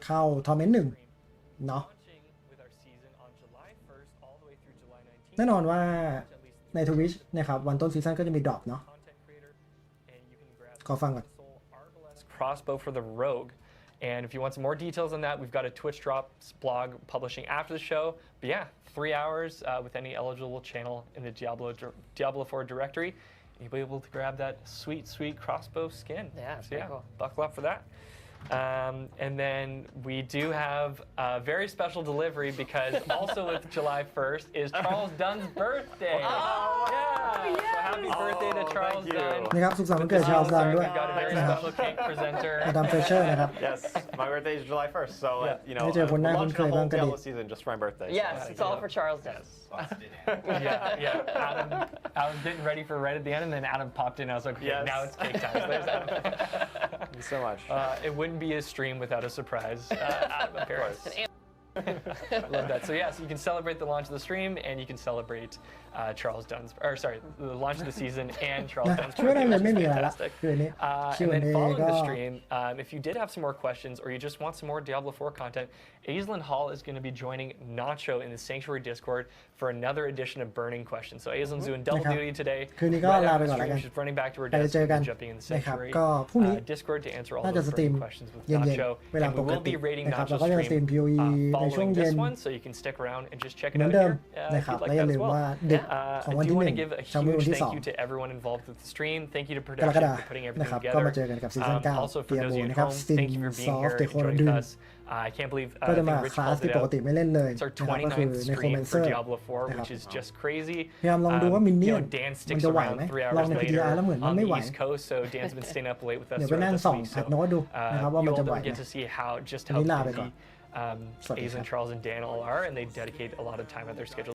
เข้าทอร์เมนต์1เนาะแน่นอนว่าใน Twitch นะครับวันต้นซีซั่นก็จะมีดรอปเนาะขอฟังก่อน crossbow for the rogue. And if you want some more details on that, we've got a Twitch Drops blog publishing after the show. But yeah, 3 hours with any eligible channel in the Diablo 4 directory. You'll be able to grab that sweet crossbow skin. Yeah, so yeah, cool. buckle up for that. And then we do have a very special delivery because also with July 1st is Charles Dunn's birthday. Oh, yeah. So happy birthday to Charles thank you. Dunn. นะครับสุขสันต์วันเกิดชาร์ลส์ดันด้วย We've got a very นะครับ special cake presenter. อดัมเฟเชอร์นะครับ Yes, my birthday is July 1st, so you know, ไม่เจอคนหน้า we're คุ้น launching เคย a บ้าง whole ก็ดี Diablo season just for my birthday. so Yes, it's all for Charles Dunn. Yeah. Adam, I was getting ready for right at the end, and then Adam popped in. I was like, okay, Yes. now it's cake time. So there's Adam. Thank you so much. It wouldn't be a stream without a surprise out of appearance. Love that. So yeah, so you can celebrate the launch of the stream, and you can celebrate Charles Dunn's, or sorry, the launch of the season and Charles นะ Dunn's คิดว่าน่า birthday, จะ which ไม่ is มีอะไรละ fantastic. คืนนี้ And Q&A then following ก็ the stream, if you did have some more questions or you just want some more Diablo 4 content, Aislinn Hall is going to be joining Nacho in the Sanctuary Discord for another edition of Burning Questions. So Aislinn's doing double นะครับ duty today. คืนนี้ก็ Right ลา after ไป the ก่อนแล้ว stream, กัน she's running back to her ไป desk เจอกัน and jumping in the นะครับ Sanctuary ก็พรุ่งนี้ Discord to answer all น่า those จะสตรีม burning questions with เย็น Nacho. ๆเวลา And ป we ก will ติ be rating นะครับ Nacho's แล้วก็จะสตรีม stream PoE ในช่วง following เย็ this น one, so you can stick around and just check เห it มือน out เดิม here นะ if ครับ you'd และ like อย่า that ลื as ม well. ว่าดึกของ I วัน do ที่ want 1 to give a ชาวมือวัน huge ที่ thank you to everyone involved with the stream. Thank you to 2 กรก production ฎาค for putting มนะ everything ครับก็มา together. เจอกันกับซีซั่น Also 9 for เตีย those โบ of you at นะครับ home, สตรีม thank you for ซ being อฟ here ต์เด and โคร joining ดึง us. I can't believe ก็จะ I มา think Rich คลาส called ที่ it ปก out. ติไม่เล่นเลย It's our นะครับก็คือ 29th ในโค stream เมนเซอ for ร์ Diablo 4, นะครับ which is just crazy. พยายามลองดูว่ามินเนี่ย You know, Dan มัน sticks จะไหว around ไหม 3 ลอง hours ใน PTR แล้วเหมือน later มัน on ไม่ the ไหว East Coast, so Dan's been staying up late with us เดี๋ยวไป throughout นั่ง this ส่อง week. แพท So โน้ตดูนะครับว่า you มัน all จะไหว don't ไหม get to see just วัน how นี้ลาไปก่อน busy สวัสดีครับ Aislinn, Charles, and Dan all are, and they dedicate a lot of time at their schedule